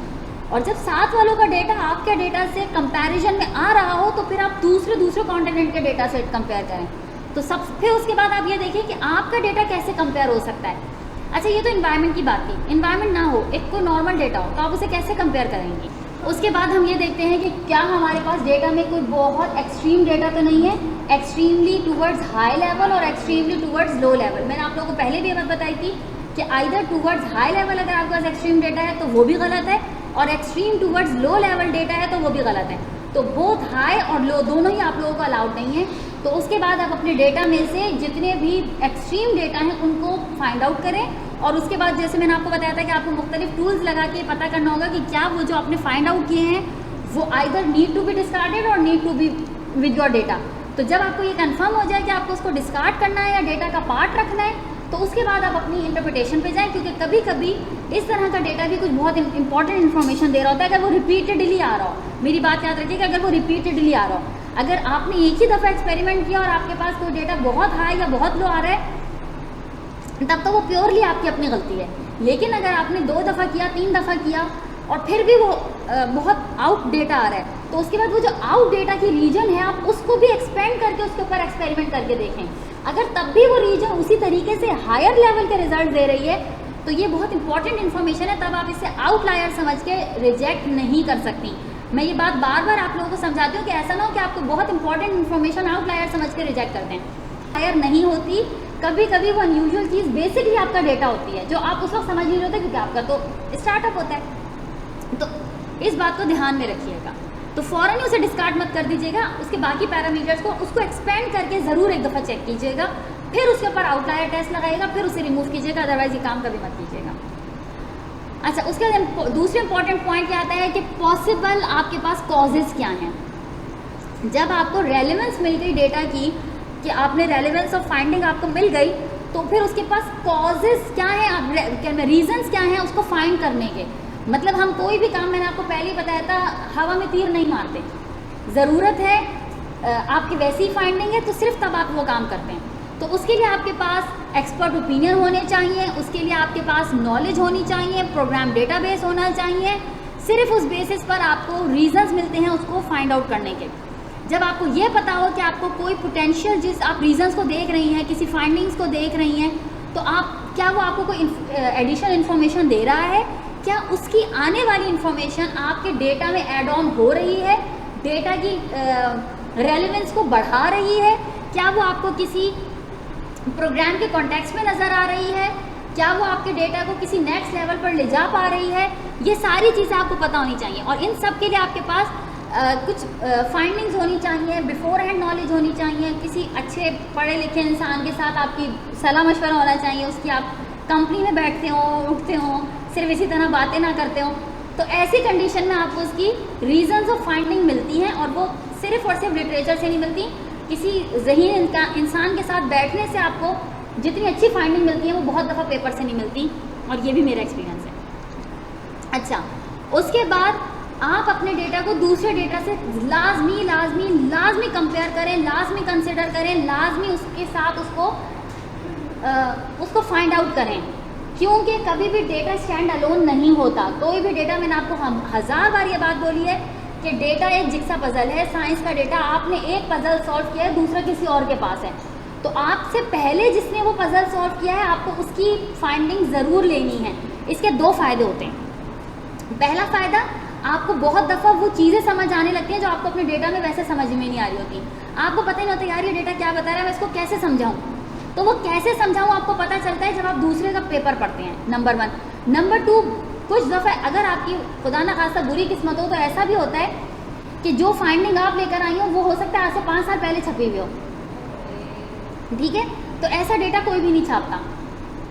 S1: और जब साथ वालों का डेटा आपके डेटा से कंपैरिजन में आ रहा हो तो फिर आप दूसरे कॉन्टिनेंट के डेटा से कंपेयर करें। तो फिर उसके बाद आप ये देखिए कि आपका डेटा कैसे कंपेयर हो सकता है। अच्छा, ये तो इन्वायरमेंट की बात थी। इन्वायरमेंट ना हो, एक कोई नॉर्मल डेटा हो, तो आप उसे कैसे कंपेयर करेंगे। उसके बाद हम ये देखते हैं कि क्या हमारे पास डेटा में कोई बहुत एक्सट्रीम डेटा तो नहीं है, एक्सट्रीमली टूवर्ड्स हाई लेवल और एक्सट्रीमली टूवर्ड्स लो लेवल। मैंने आप लोगों को पहले भी ये बात बताई थी कि आइदर टूवर्ड्स हाई लेवल अगर आपके पास एक्सट्रीम डेटा है तो वो भी गलत है, और extreme towards low level data है तो वो भी गलत है। तो बोथ हाई और लो दोनों ही आप लोगों को अलाउड नहीं है। तो उसके बाद आप अपने डेटा में से जितने भी एक्सट्रीम डेटा हैं उनको फाइंड आउट करें, और उसके बाद जैसे मैंने आपको बताया था कि आपको मुख्तलिफ टूल्स लगा के पता करना होगा कि क्या वो जो आपने फाइंड आउट किए हैं वो either need to be discarded or need to be with your data. तो जब आपको ये कंफर्म हो जाए कि आपको उसको डिस्कार्ड करना है या डेटा का पार्ट रखना है, तो उसके बाद आप अपनी इंटरप्रिटेशन पे जाएं, क्योंकि कभी कभी इस तरह का डेटा भी कुछ बहुत इंपॉर्टेंट इन्फॉर्मेशन दे रहा होता है। अगर वो रिपीटेडली आ रहा हो, मेरी बात याद रखिएगा, अगर वो रिपीटेडली आ रहा हो, अगर आपने एक ही दफ़ा एक्सपेरिमेंट किया और आपके पास कोई डेटा बहुत हाई या बहुत लो आ रहा है, तब तो वो प्योरली आपकी अपनी गलती है। लेकिन अगर आपने 2 दफ़ा किया, 3 दफ़ा किया और फिर भी वो बहुत आउट डेटा आ रहा है, तो उसके बाद वो जो आउट डेटा की रीजन है आप उसको भी एक्सपेंड करके उसके ऊपर एक्सपेरिमेंट करके देखें। अगर तब भी वो रीजन उसी तरीके से हायर लेवल के रिजल्ट दे रही है तो ये बहुत इंपॉर्टेंट इन्फॉर्मेशन है, तब आप इसे आउटलायर समझ के रिजेक्ट नहीं कर सकती। मैं ये बात बार बार आप लोगों को समझाती हूँ कि ऐसा ना हो कि आपको बहुत इंपॉर्टेंट इन्फॉर्मेशन आउटलायर समझ के रिजेक्ट करते हैं। हायर नहीं होती, कभी कभी वो अनयूजुअल चीज़ बेसिकली आपका डेटा होती है जो आप उस वक्त समझ नहीं होते, क्योंकि आपका तो स्टार्टअप होता है। तो इस बात को ध्यान में रखिएगा। तो फ़ौरन ही उसे डिस्कार्ड मत कर दीजिएगा, उसके बाकी पैरामीटर्स को उसको एक्सपेंड करके ज़रूर एक दफ़ा चेक कीजिएगा, फिर उसके ऊपर आउटलायर टेस्ट लगाइएगा, फिर उसे रिमूव कीजिएगा, अदरवाइज ये काम कभी मत कीजिएगा। अच्छा, उसके बाद दूसरे इंपॉर्टेंट पॉइंट क्या आता है कि पॉसिबल आपके पास कॉजेज़ क्या हैं। जब आपको रेलेवेंस मिल गई डेटा की, कि आपने रेलेवेंस ऑफ फाइंडिंग आपको मिल गई, तो फिर उसके पास कॉजेज़ क्या हैं, आप रीजंस क्या हैं उसको फाइंड करने के। मतलब हम कोई भी काम, मैंने आपको पहले ही बताया था, हवा में तीर नहीं मारते। ज़रूरत है आपकी वैसी फाइंडिंग है तो सिर्फ तब आप वो काम करते हैं। तो उसके लिए आपके पास एक्सपर्ट ओपिनियन होने चाहिए, उसके लिए आपके पास नॉलेज होनी चाहिए, प्रोग्राम डेटाबेस होना चाहिए। सिर्फ उस बेसिस पर आपको रीजंस मिलते हैं उसको फाइंड आउट करने के। जब आपको ये पता हो कि आपको कोई पोटेंशियल, जिस आप रीजंस को देख रही हैं, किसी फाइंडिंग्स को देख रही हैं, तो आप क्या वो आपको कोई एडिशनल इन्फॉर्मेशन दे रहा है, क्या उसकी आने वाली इन्फॉर्मेशन आपके डेटा में ऐड ऑन हो रही है, डेटा की रेलेवेंस को बढ़ा रही है, क्या वो आपको किसी प्रोग्राम के कॉन्टेक्स्ट में नज़र आ रही है, क्या वो आपके डेटा को किसी नेक्स्ट लेवल पर ले जा पा रही है। ये सारी चीज़ें आपको पता होनी चाहिए और इन सब के लिए आपके पास कुछ फाइंडिंग्स होनी चाहिए, बिफोर हैंड नॉलेज होनी चाहिए, किसी अच्छे पढ़े लिखे इंसान के साथ आपकी सलाह मशवरा होना चाहिए, उसकी आप कंपनी में बैठते हो, उठते हो, सिर्फ इसी तरह बातें ना करते हो। तो ऐसी कंडीशन में आपको उसकी रीजंस ऑफ फाइंडिंग मिलती हैं और वो सिर्फ और सिर्फ लिटरेचर से नहीं मिलती, किसी ज़हीन इंसान के साथ बैठने से आपको जितनी अच्छी फाइंडिंग मिलती है वो बहुत दफ़ा पेपर से नहीं मिलती, और ये भी मेरा एक्सपीरियंस है। अच्छा, उसके बाद आप अपने डेटा को दूसरे डेटा से लाजमी कंपेयर करें, लाजमी कंसिडर करें, लाजमी उसके साथ उसको फाइंड आउट करें, क्योंकि कभी भी डेटा स्टैंड अलोन नहीं होता। कोई भी डेटा, मैंने आपको 1000 बार ये बात बोली है कि डेटा एक जिक्सा पजल है, साइंस का डेटा, आपने एक पजल सॉल्व किया है, दूसरा किसी और के पास है, तो आपसे पहले जिसने वो पजल सॉल्व किया है आपको उसकी फाइंडिंग ज़रूर लेनी है। इसके 2 फ़ायदे होते हैं। पहला फ़ायदा, आपको बहुत दफ़ा वो चीज़ें समझ आने लगती हैं जो आपको अपने डेटा में वैसे समझ में नहीं आ रही होती। आपको पता ही नहीं होता यार ये डेटा क्या बता रहा है, मैं इसको कैसे समझाऊँ। तो वो कैसे समझाऊँ आपको पता चलता है जब आप दूसरे का पेपर पढ़ते हैं, नंबर 1। नंबर 2, कुछ दफ़ा अगर आपकी खुदा न खास्ता बुरी किस्मत हो तो ऐसा भी होता है कि जो फाइंडिंग आप लेकर आई हो वो हो सकता है आज से 5 साल पहले छपी हुई हो, ठीक है। तो ऐसा डेटा कोई भी नहीं छापता,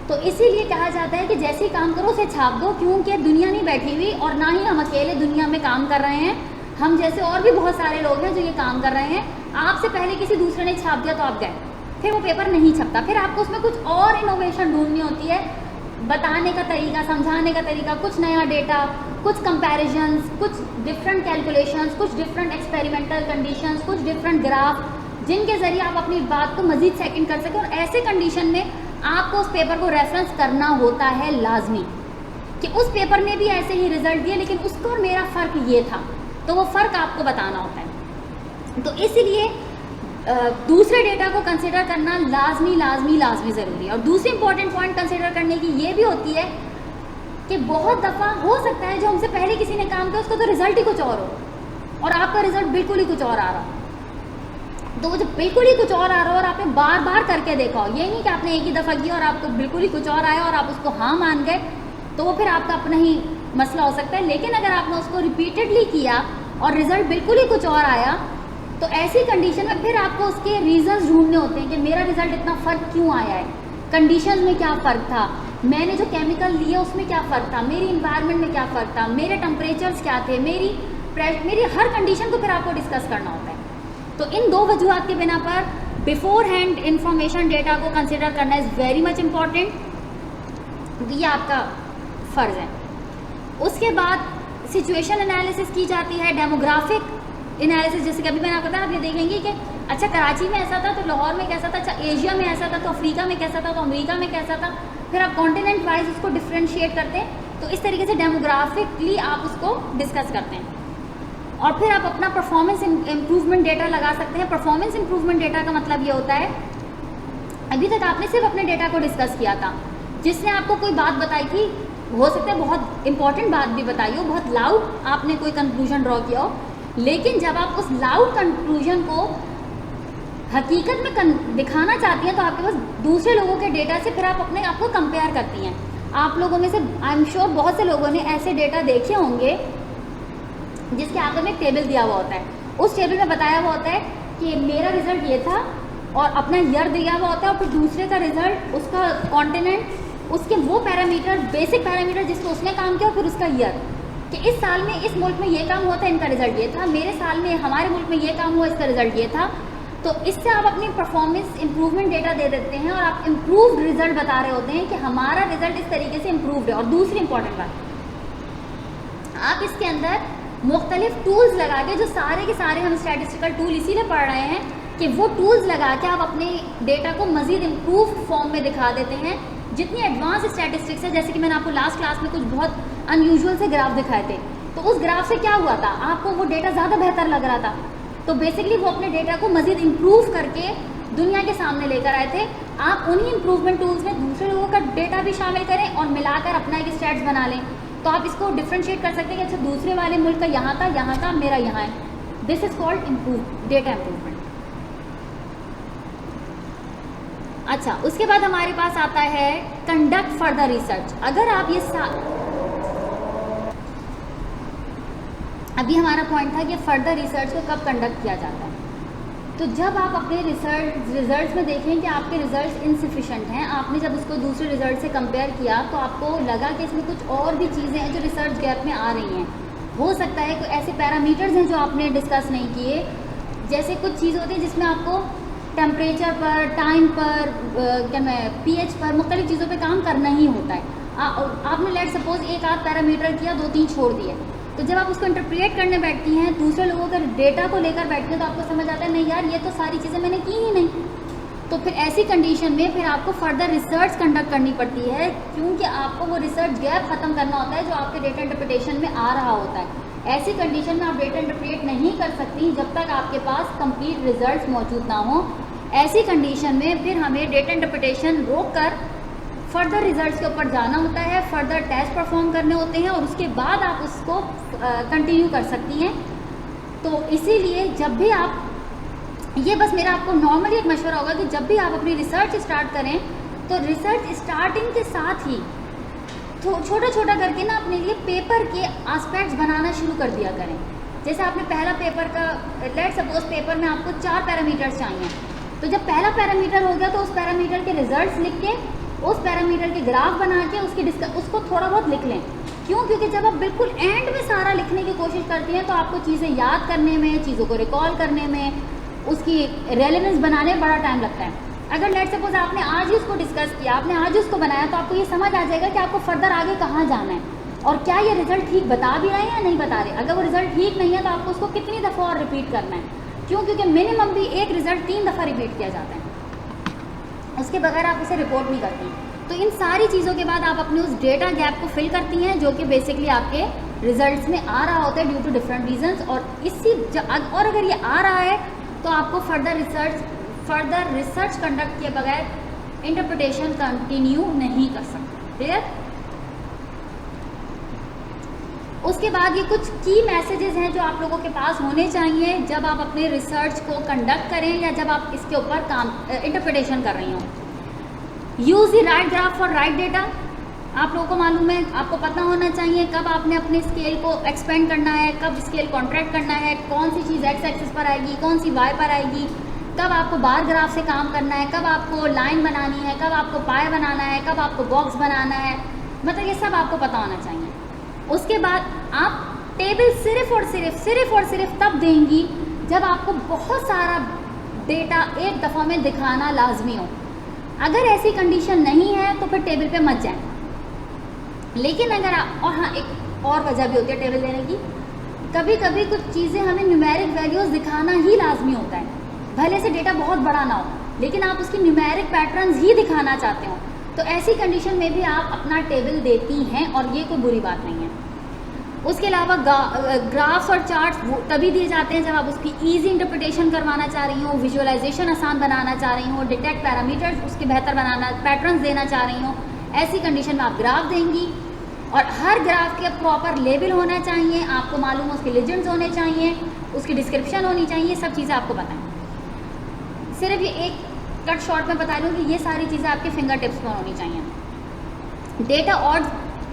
S1: तो इसीलिए कहा जाता है कि जैसे ही काम करो उसे छाप दो, क्योंकि दुनिया नहीं बैठी हुई और ना ही हम अकेले दुनिया में काम कर रहे हैं, हम जैसे और भी बहुत सारे लोग हैं जो ये काम कर रहे हैं। आपसे पहले किसी दूसरे ने छाप दिया तो आप गए, फिर वो पेपर नहीं छपता, फिर आपको उसमें कुछ और इनोवेशन ढूंढनी होती है, बताने का तरीका, समझाने का तरीका, कुछ नया डेटा, कुछ कंपैरिजन्स, कुछ डिफरेंट कैलकुलेशंस, कुछ डिफरेंट एक्सपेरिमेंटल कंडीशंस, कुछ डिफरेंट ग्राफ, जिनके ज़रिए आप अपनी बात को मज़ीद सेकंड कर सकें। और ऐसे कंडीशन में आपको उस पेपर को रेफरेंस करना होता है लाजमी, कि उस पेपर ने भी ऐसे ही रिजल्ट दिए लेकिन उसको और मेरा फ़र्क ये था, तो वो फ़र्क आपको बताना होता है। तो इसीलिए दूसरे डेटा को कंसिडर करना लाजमी ज़रूरी है। और दूसरी इंपॉर्टेंट पॉइंट कंसिडर करने की ये भी होती है कि बहुत दफ़ा हो सकता है जो हमसे पहले किसी ने काम किया उसको तो रिज़ल्ट ही कुछ और हो और आपका रिज़ल्ट बिल्कुल ही कुछ और आ रहा हो। तो वो जब बिल्कुल ही कुछ और आ रहा हो और आपने बार बार करके देखा हो, ये नहीं कि आपने एक ही दफ़ा किया और आपको बिल्कुल ही कुछ और आया और आप उसको हाँ मान गए, तो वो फिर आपका अपना ही मसला हो सकता है। लेकिन अगर आपने उसको रिपीटेडली किया और रिज़ल्ट बिल्कुल ही कुछ और आया, तो ऐसी कंडीशन में फिर आपको उसके रीजंस ढूंढने होते हैं कि मेरा रिजल्ट इतना फ़र्क क्यों आया है, कंडीशंस में क्या फ़र्क था, मैंने जो केमिकल लिए उसमें क्या फ़र्क था, मेरी इन्वायरमेंट में क्या फ़र्क था, मेरे टेम्परेचर्स क्या थे, मेरी हर कंडीशन को फिर आपको डिस्कस करना होता है। तो इन 2 वजूहात के बिना पर बिफोर हैंड इंफॉर्मेशन डेटा को कंसिडर करना इज़ वेरी मच इम्पॉर्टेंट, ये आपका फ़र्ज़ है। उसके बाद सिचुएशन एनालिसिस की जाती है, डेमोग्राफिक एनालिसिस, जैसे कि अभी मैंने आपको बताया, आप ये देखेंगे कि अच्छा कराची में ऐसा था तो लाहौर में कैसा था, अच्छा एशिया में ऐसा था तो अफ्रीका में कैसा था, तो अमेरिका में कैसा था, फिर आप कॉन्टिनेंट वाइज उसको डिफ्रेंशिएट करते हैं। तो इस तरीके से डेमोग्राफिकली आप उसको डिस्कस करते हैं और फिर आप अपना परफॉर्मेंस इम्प्रूवमेंट डेटा लगा सकते हैं। परफॉर्मेंस इम्प्रूवमेंट डेटा का मतलब ये होता है, अभी तक आपने सिर्फ अपने डेटा को डिस्कस किया था, जिसने आपको कोई बात बताई थी, हो सकता है बहुत इंपॉर्टेंट बात भी बताई हो, बहुत लाउड आपने कोई कंक्लूजन ड्रॉ किया हो, लेकिन जब आप उस लाउड कंक्लूजन को हकीकत में दिखाना चाहती हैं तो आपके पास दूसरे लोगों के डेटा से फिर आप अपने आप को कंपेयर करती हैं। आप लोगों में से आई एम श्योर बहुत से लोगों ने ऐसे डेटा देखे होंगे जिसके आगे में एक टेबल दिया हुआ होता है, उस टेबल में बताया हुआ होता है कि मेरा रिजल्ट ये था और अपना ईयर दिया हुआ होता है, और फिर दूसरे का रिजल्ट, उसका कॉन्टिनेंट, उसके वो पैरामीटर, बेसिक पैरामीटर जिसको उसने काम किया, और फिर उसका ईयर, कि इस साल में इस मुल्क में ये काम हुआ था, इनका रिजल्ट ये था, मेरे साल में हमारे मुल्क में ये काम हुआ, इसका रिजल्ट ये था। तो इससे आप अपनी परफॉर्मेंस इंप्रूवमेंट डेटा दे देते हैं और आप इम्प्रूव्ड रिजल्ट बता रहे होते हैं कि हमारा रिजल्ट इस तरीके से इम्प्रूव्ड है। और दूसरी इंपॉर्टेंट बात, आप इसके अंदर मुख्तलिफ टूल्स लगा के, जो सारे के सारे हम स्टैटिस्टिकल टूल इसीलिए पढ़ रहे हैं कि वो टूल्स लगा के आप अपने डेटा को मज़ीद इम्प्रूव्ड फॉर्म में दिखा देते हैं। जितनी एडवांस स्टैटिस्टिक्स है, जैसे कि मैंने आपको लास्ट क्लास में कुछ बहुत अनयूजुअल से ग्राफ दिखाए थे, तो उस ग्राफ से क्या हुआ था, आपको वो डेटा ज़्यादा बेहतर लग रहा था, तो बेसिकली वो अपने डेटा को मज़ीद इम्प्रूव करके दुनिया के सामने लेकर आए थे। आप उन्हीं इम्प्रूवमेंट टूल्स में दूसरे लोगों का डेटा भी शामिल करें और मिलाकर अपना एक स्टैट्स बना लें, तो आप इसको डिफ्रेंशिएट कर सकते हैं कि अच्छा दूसरे वाले मुल्क का यहाँ था मेरा यहाँ है। This is called data improvement. अच्छा, उसके बाद हमारे पास आता है कंडक्ट फर्दर रिसर्च। अगर आप ये अभी हमारा पॉइंट था कि फर्दर रिसर्च को कब कंडक्ट किया जाता है, तो जब आप अपने रिजल्ट्स में देखें कि आपके रिजल्ट्स इनसफिशेंट हैं, आपने जब उसको दूसरे रिजल्ट से कंपेयर किया तो आपको लगा कि इसमें कुछ और भी चीज़ें हैं जो रिसर्च गैप में आ रही हैं। हो सकता है कोई ऐसे पैरामीटर्स हैं जो आपने डिस्कस नहीं किए, जैसे कुछ चीज़ होती है जिसमें आपको टेम्परेचर पर, टाइम पर, पीएच पर, मुख्तलिफ चीज़ों पे काम करना ही होता है। आपने लेट सपोज एक आध पैरामीटर किया, 2-3 छोड़ दिए, तो जब आप उसको इंटरप्रेट करने बैठती हैं, दूसरे लोगों के डेटा को लेकर बैठती हैं, तो आपको समझ आता है नहीं यार ये तो सारी चीज़ें मैंने की ही नहीं। तो फिर ऐसी कंडीशन में फिर आपको फर्दर रिसर्च कंडक्ट करनी पड़ती है, क्योंकि आपको वो रिसर्च गैप ख़त्म करना होता है जो आपके डेटा इंटरप्रिटेशन में आ रहा होता है। ऐसी कंडीशन में आप डेटा इंटरप्रेट नहीं कर सकती जब तक आपके पास कंप्लीट रिजल्ट्स मौजूद ना हो। ऐसी कंडीशन में फिर हमें डेटा इंटरप्रिटेशन रोक कर फर्दर रिजल्ट्स के ऊपर जाना होता है, फर्दर टेस्ट परफॉर्म करने होते हैं और उसके बाद आप उसको कंटिन्यू कर सकती हैं। तो इसीलिए जब भी आप, ये बस मेरा आपको नॉर्मली एक मशवरा होगा कि जब भी आप अपनी रिसर्च स्टार्ट करें तो रिसर्च स्टार्टिंग के साथ ही छोटा छोटा करके ना अपने लिए पेपर के एस्पेक्ट्स बनाना शुरू कर दिया करें। जैसे आपने पहला पेपर का, लेट सपोज पेपर में आपको 4 पैरामीटर्स चाहिए, तो जब पहला पैरामीटर हो गया तो उस पैरामीटर के रिजल्ट्स लिख के, उस पैरामीटर के ग्राफ बना के उसको थोड़ा बहुत लिख लें। क्यों? क्योंकि जब आप बिल्कुल एंड में सारा लिखने की कोशिश करती हैं तो आपको चीज़ें याद करने में, चीज़ों को रिकॉल करने में, उसकी रेलेवेंस बनाने में बड़ा टाइम लगता है। अगर लेट सपोज आपने आज ही उसको डिस्कस किया, आपने आज ही उसको बनाया, तो आपको ये समझ आ जाएगा कि आपको फर्दर आगे कहाँ जाना है और क्या ये रिजल्ट ठीक बता भी रहे हैं या नहीं बता रहे। अगर वो रिजल्ट ठीक नहीं है तो आपको उसको कितनी दफ़ा और रिपीट करना है। क्यों? क्योंकि मिनिमम भी एक रिजल्ट 3 दफ़ा रिपीट किया जाता है, उसके बगैर आप उसे रिपोर्ट नहीं करती। तो इन सारी चीज़ों के बाद आप अपने उस डेटा गैप को फिल करती हैं जो कि बेसिकली आपके रिजल्ट्स में आ रहा होता है ड्यू टू डिफरेंट रीजंस। और अगर ये आ रहा है तो आपको फर्दर रिसर्च कंडक्ट किए बगैर इंटरप्रिटेशन कंटिन्यू नहीं कर सकते। क्लियर? उसके बाद ये कुछ की मैसेजेस हैं जो आप लोगों के पास होने चाहिए जब आप अपने रिसर्च को कंडक्ट करें या जब आप इसके ऊपर काम इंटरप्रिटेशन कर रही हों। Use the right graph for right data. आप लोगों को मालूम है, आपको पता होना चाहिए कब आपने अपने स्केल को एक्सपेंड करना है, कब स्केल कॉन्ट्रैक्ट करना है, कौन सी चीज़ एक्स एक्सिस पर आएगी, कौन सी वाई पर आएगी, कब आपको बार ग्राफ से काम करना है, कब आपको लाइन बनानी है, कब आपको पाए बनाना है, कब आपको बॉक्स बनाना है, मतलब ये सब आपको पता होना चाहिए। उसके बाद आप टेबल सिर्फ और सिर्फ तब देंगी जब आपको बहुत सारा डेटा एक दफ़ा में दिखाना लाजमी हो। अगर ऐसी कंडीशन नहीं है तो फिर टेबल पे मत जाएं। लेकिन अगर आप, और हाँ एक और वजह भी होती है टेबल देने की, कभी कभी कुछ चीज़ें हमें न्यूमेरिक वैल्यूज़ दिखाना ही लाजमी होता है, भले से डेटा बहुत बड़ा ना हो लेकिन आप उसकी न्यूमेरिक पैटर्न्स ही दिखाना चाहते हो, तो ऐसी कंडीशन में भी आप अपना टेबल देती हैं और ये कोई बुरी बात नहीं है। उसके अलावा ग्राफ्स और चार्ट्स तभी दिए जाते हैं जब आप उसकी ईजी इंटरप्रिटेशन करवाना चाह रही हो, विजुअलाइजेशन आसान बनाना चाह रही हो, डिटेक्ट पैरामीटर्स उसके बेहतर बनाना, पैटर्न्स देना चाह रही हो। ऐसी कंडीशन में आप ग्राफ देंगी और हर ग्राफ के प्रॉपर लेबल होना चाहिए, आपको मालूम हो उसके लेजेंड्स होने चाहिए, उसकी डिस्क्रिप्शन होनी चाहिए, सब चीज़ें आपको बताएं। सिर्फ ये एक कट शॉर्ट में बता दूँ कि ये सारी चीज़ें आपके फिंगर टिप्स पर होनी चाहिए। डेटा ऑर्ड्स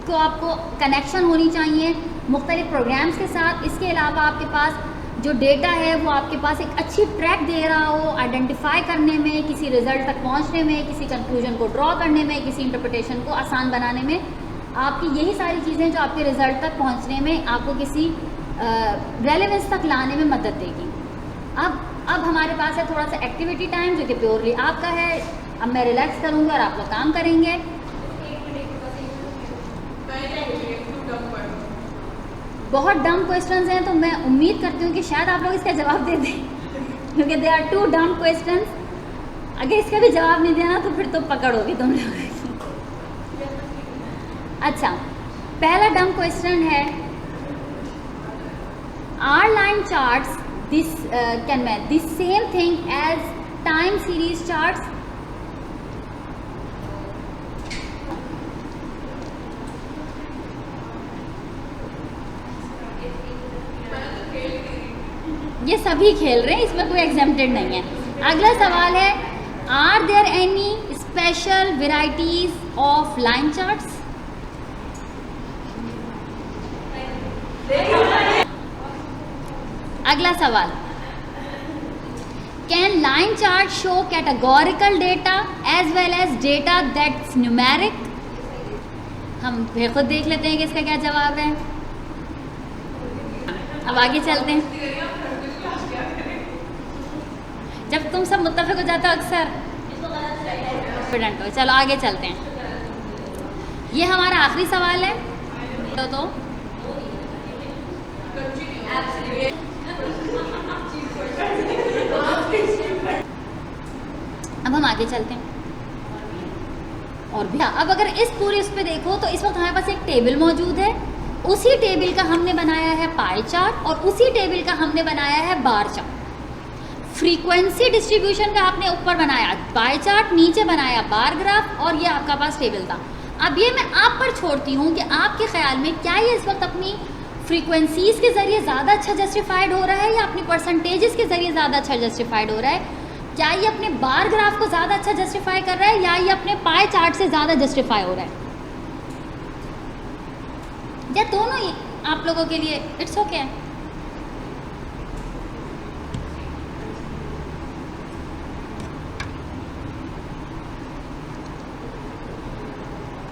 S1: को आपको कनेक्शन होनी चाहिए मुख्तलिफ प्रोग्राम्स के साथ। इसके अलावा आपके पास जो डेटा है वो आपके पास एक अच्छी ट्रैक दे रहा हो आइडेंटिफाई करने में, किसी रिजल्ट तक पहुंचने में, किसी कंक्लूजन को ड्रॉ करने में, किसी इंटरप्रिटेशन को आसान बनाने में। आपकी यही सारी चीज़ें जो आपके रिजल्ट तक पहुंचने में, आपको किसी रेलेवेंस तक लाने में मदद देगी। अब हमारे पास है थोड़ा सा एक्टिविटी टाइम जो कि प्योरली आपका है। अब मैं रिलैक्स करूँगी और आप लोग काम करेंगे। बहुत डम क्वेश्चंस हैं तो मैं उम्मीद करती हूँ कि शायद आप लोग इसका जवाब दे दें क्योंकि दे आर 2 डम क्वेश्चंस। अगर इसका भी जवाब नहीं देना तो फिर तो पकड़ोगे तुम लोग। अच्छा, पहला डम क्वेश्चन है, are line charts this can मैं the same thing as time series charts. ये सभी खेल रहे हैं, इसमें कोई एग्जेम्प्टेड नहीं है। अगला सवाल है, are there any special varieties of line charts? अगला सवाल, can line chart show categorical data as well as data that's numeric? हम फिर खुद देख लेते हैं कि इसका क्या जवाब है। अब आगे चलते हैं। जब तुम सब मुत्तफिक हो जाते हो अक्सर कॉन्फिडेंट हो। चलो आगे चलते हैं। ये हमारा आखिरी सवाल है। तो अब हम आगे चलते हैं। और भी अब अगर इस पूरे उस पे देखो तो इस वक्त हमारे पास एक टेबल मौजूद है। उसी टेबल का हमने बनाया है पाई चार्ट और उसी टेबल का हमने बनाया है बार चार्ट। फ्रीक्वेंसी डिस्ट्रीब्यूशन का आपने ऊपर बनाया पाई चार्ट, नीचे बनाया बार ग्राफ और ये आपका पास टेबल था। अब ये मैं आप पर छोड़ती हूँ कि आपके ख्याल में क्या ये इस वक्त अपनी फ्रीक्वेंसीज के ज़रिए ज़्यादा अच्छा जस्टिफाइड हो रहा है या अपनी परसेंटेजेस के ज़रिए ज़्यादा अच्छा जस्टिफाइड हो रहा है? क्या ये अपने बार ग्राफ को ज़्यादा अच्छा जस्टिफाई कर रहा है या ये अपने पाई चार्ट से ज़्यादा जस्टिफाई हो रहा है? या दोनों ही आप लोगों के लिए इट्स ओके।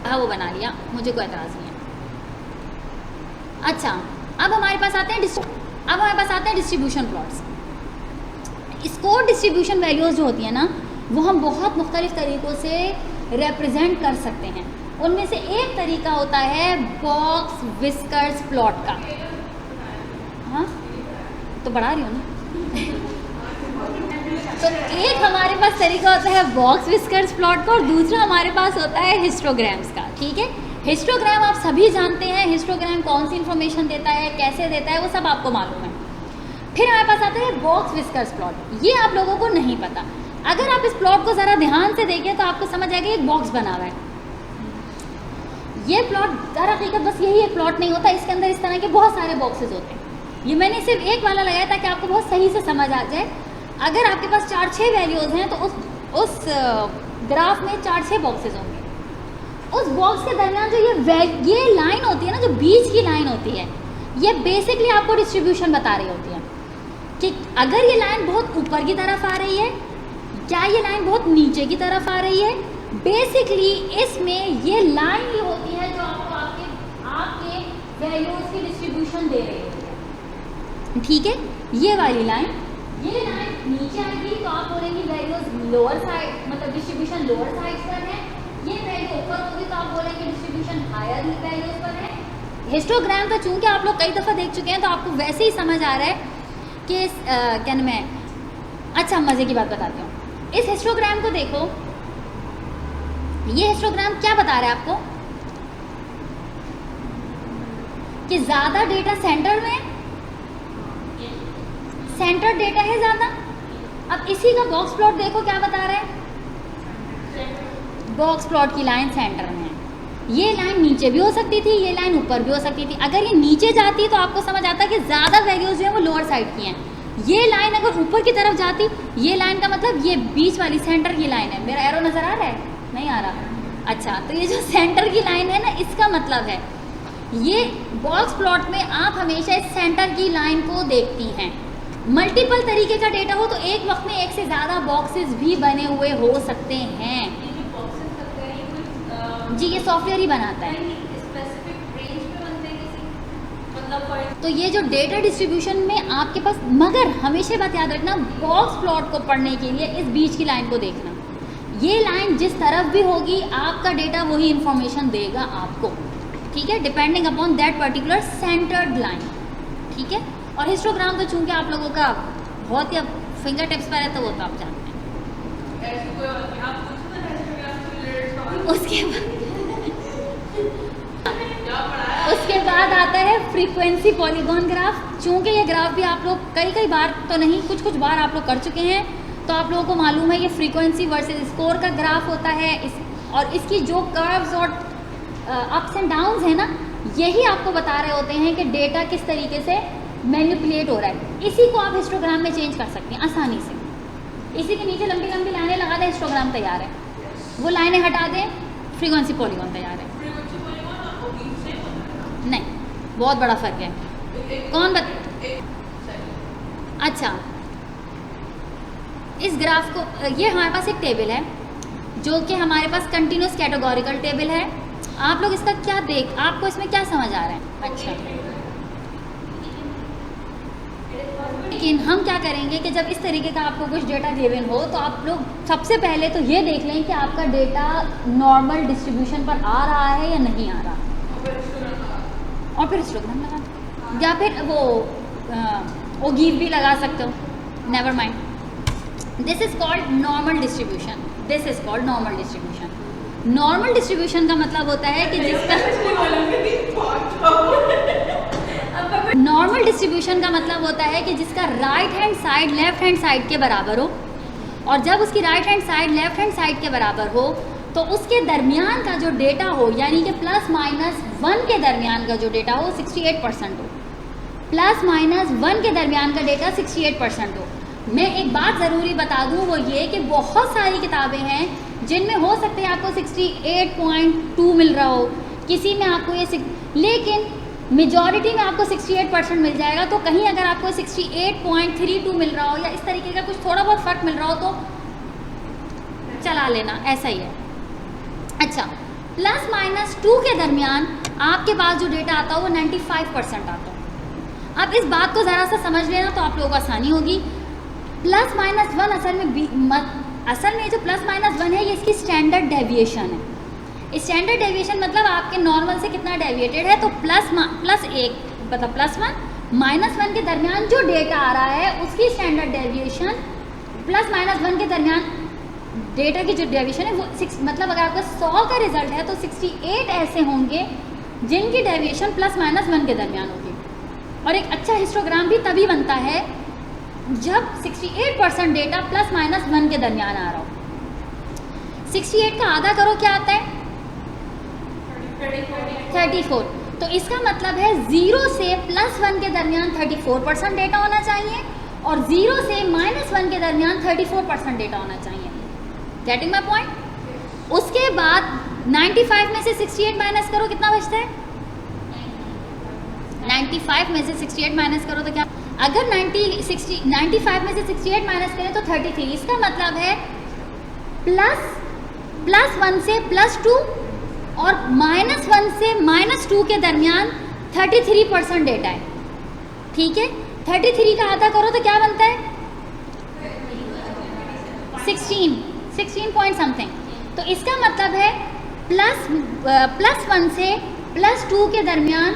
S1: हाँ वो बना लिया, मुझे कोई एतराज़ नहीं है। अच्छा अब हमारे पास आते हैं distribution plots. Score distribution values जो होती है ना, वो हम बहुत मुख्तलिफ तरीक़ों से रिप्रेजेंट कर सकते हैं। उनमें से एक तरीका होता है बॉक्स विस्कर्स प्लॉट का। हाँ तो बढ़ा रही हूँ ना। तो एक हमारे पास तरीका होता है बॉक्स विस्कर्स प्लॉट का और दूसरा हमारे पास होता है हिस्टोग्राम्स का। ठीक है, हिस्टोग्राम आप सभी जानते हैं, हिस्टोग्राम कौन सी इन्फॉर्मेशन देता है, कैसे देता है, वो सब आपको मालूम है। फिर हमारे पास आता है बॉक्स विस्कर्स प्लॉट। ये आप लोगों को नहीं पता। अगर आप इस प्लॉट को ज़रा ध्यान से देखें तो आपको समझ आएगा एक बॉक्स बना हुआ है। ये प्लॉट दर हकीकत बस यही एक प्लॉट नहीं होता, इसके अंदर इस तरह के बहुत सारे बॉक्सेस होते हैं। ये मैंने सिर्फ एक वाला लगाया ताकि आपको बहुत सही से समझ आ जाए। अगर आपके पास 4-6 वैल्यूज़ हैं तो उस ग्राफ में 4-6 बॉक्सेस होंगे। उस बॉक्स के दरमियान जो ये लाइन होती है ना, जो बीच की लाइन होती है, ये बेसिकली आपको डिस्ट्रीब्यूशन बता रही होती है कि अगर ये लाइन बहुत ऊपर की तरफ आ रही है, क्या ये लाइन बहुत नीचे की तरफ आ रही है। बेसिकली इसमें ये लाइन ही होती है जो आपको आपके वैल्यूज़ की डिस्ट्रीब्यूशन दे रही होती है। ठीक है, ये वाली लाइन, ये लाइन नीचे आएगी तो आप बोलेंगे वैल्यूज़ लोअर साइड, मतलब डिस्ट्रीब्यूशन लोअर साइड पर है। ये वैल्यू ऊपर होगी तो आप बोलेंगे डिस्ट्रीब्यूशन हायर वैल्यूज़ पर है। हिस्टोग्राम तो चूँकि आप लोग कई दफ़ा देख चुके हैं तो आपको वैसे ही समझ आ रहा है कि क्या नाम है। अच्छा मज़े की बात बताती हूँ, इस हिस्टोग्राम को देखो। ये हिस्टोग्राम क्या बता रहा है आपको कि ज़्यादा डेटा सेंटर में, सेंटर डेटा है ज़्यादा। अब इसी का बॉक्स प्लॉट देखो क्या बता रहा है। बॉक्स प्लॉट की लाइन सेंटर में है। ये लाइन नीचे भी हो सकती थी, ये लाइन ऊपर भी हो सकती थी। अगर ये नीचे जाती तो आपको समझ आता कि ज़्यादा वैल्यूज़ जो है वो लोअर साइड की हैं। ये लाइन अगर ऊपर की तरफ जाती, ये लाइन का मतलब ये बीच वाली सेंटर की लाइन है। मेरा एरो नज़र आ रहा है? नहीं आ रहा? अच्छा, तो ये जो सेंटर की लाइन है ना, इसका मतलब है ये बॉक्स प्लॉट में आप हमेशा इस सेंटर की लाइन को देखती हैं। मल्टीपल तरीके का डेटा हो तो एक वक्त में एक से ज़्यादा बॉक्सेस भी बने हुए हो सकते हैं। जी ये सॉफ्टवेयर ही बनाता है। तो ये जो डेटा डिस्ट्रीब्यूशन में आपके पास, मगर हमेशा बात याद रखना, बॉक्स प्लॉट को पढ़ने के लिए इस बीच की लाइन को देखना। ये लाइन जिस तरफ भी होगी आपका डेटा वही इंफॉर्मेशन देगा आपको। ठीक है, depending upon that particular centred line. ठीक है, और हिस्टोग्राम तो चूंकि आप लोगों का बहुत ही फिंगर टिप्स पर है तो वो तो आप जानते हैं। उसके बाद उसके बाद आता है फ्रीक्वेंसी पॉलीगॉन ग्राफ। चूँकि ये ग्राफ भी आप लोग कई बार तो नहीं, कुछ बार आप लोग कर चुके हैं, तो आप लोगों को मालूम है ये फ्रीक्वेंसी वर्सेस स्कोर का ग्राफ होता है। और इसकी जो कर्व्स और अप्स एंड डाउन्स है ना, यही आपको बता रहे होते हैं कि डेटा किस तरीके से मैनिपुलेट हो रहा है। इसी को आप हिस्टोग्राम में चेंज कर सकते हैं आसानी से। इसी के नीचे लंबी लंबी लाइनें लगा दें, हिस्टोग्राम तैयार है। वो लाइनें हटा दें, फ्रीक्वेंसी पॉलीगॉन तैयार है। नहीं, बहुत बड़ा फर्क है। कौन अच्छा, इस ग्राफ को, ये हमारे पास एक टेबल है जो कि हमारे पास कंटिन्यूस कैटेगोरिकल टेबल है। आप लोग इसका क्या आपको इसमें क्या समझ आ रहा है? अच्छा, लेकिन हम क्या करेंगे कि जब इस तरीके का आपको कुछ डेटा गिवन हो, तो आप लोग सबसे पहले तो ये देख लें कि आपका डेटा नॉर्मल डिस्ट्रीब्यूशन पर आ रहा है या नहीं आ रहा, और फिर हिस्टोग्राम लगा दो, या फिर वो गिव भी लगा सकते हो, never mind. This is called normal distribution. This is called normal distribution. Normal distribution का मतलब होता है कि जिसका नॉर्मल डिस्ट्रीब्यूशन का मतलब होता है कि जिसका right hand side left hand side के बराबर हो, और जब उसकी right hand side left hand side के बराबर हो तो उसके दरमियान का जो डेटा हो, यानी कि +-1 के दरमियान का जो डेटा हो 68% हो। +-1 के दरमियान का डेटा 68% हो। मैं एक बात ज़रूरी बता दूं, वो ये कि बहुत सारी किताबें हैं जिनमें हो सकते हैं आपको 68.2 मिल रहा हो, किसी में आपको ये लेकिन मेजॉरिटी में आपको 68% मिल जाएगा। तो कहीं अगर आपको 68.32 मिल रहा हो या इस तरीके का कुछ थोड़ा बहुत फ़र्क मिल रहा हो तो चला लेना, ऐसा ही है। अच्छा, +-2 के दरमियान आपके पास जो डेटा आता है वो 95% आता है। अब इस बात को ज़रा सा समझ लेना तो आप लोगों को आसानी होगी। +-1 असल में जो +-1 है ये इसकी स्टैंडर्ड डेविएशन है। स्टैंडर्ड डेविएशन मतलब आपके नॉर्मल से कितना डेविएटेड है, तो +1 मतलब +1 के दरमियान जो डेटा आ रहा है उसकी स्टैंडर्ड डेविएशन +-1 के दरमियान डेटा की जो डेविएशन है वो 6, मतलब अगर आपका 100 का रिजल्ट है तो 68 ऐसे होंगे जिनकी डेविएशन +-1 के दरमियान होगी। और एक अच्छा हिस्टोग्राम भी तभी बनता है जब 68% डेटा +-1 के दरमियान आ रहा हो। 68 का आधा करो क्या आता है? 34। तो इसका मतलब है 0 से +1 के दरमियान 34% डेटा होना चाहिए, और 0 से -1 के दरमियान 34% डेटा होना चाहिए। Getting my point? उसके बाद 95 में से 68 माइनस करो, कितना बचता है? 95 में से 68 माइनस करो तो क्या, अगर 95 में से 68 माइनस करें तो 33। इसका मतलब है +1 से +2 और -1 से -2 के दरमियान 33% डेटा है। ठीक है, 33 का आधा करो तो क्या बनता है? 16 पॉइंट समथिंग। तो इसका मतलब है +1 से +2 के दरमियान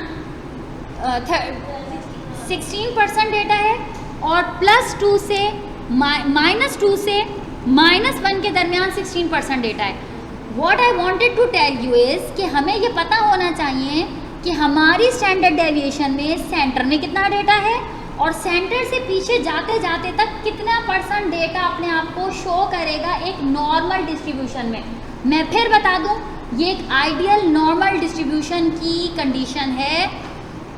S1: 16% डेटा है, और +2 से -2 से -1 के दरमियान 16% डेटा है। What I wanted to tell you is कि हमें ये पता होना चाहिए कि हमारी स्टैंडर्ड डेविएशन में सेंटर में कितना डेटा है, और सेंटर से पीछे जाते जाते तक कितना % डेटा अपने आप को शो करेगा एक नॉर्मल डिस्ट्रीब्यूशन में। मैं फिर बता दूं, ये एक आइडियल नॉर्मल डिस्ट्रीब्यूशन की कंडीशन है।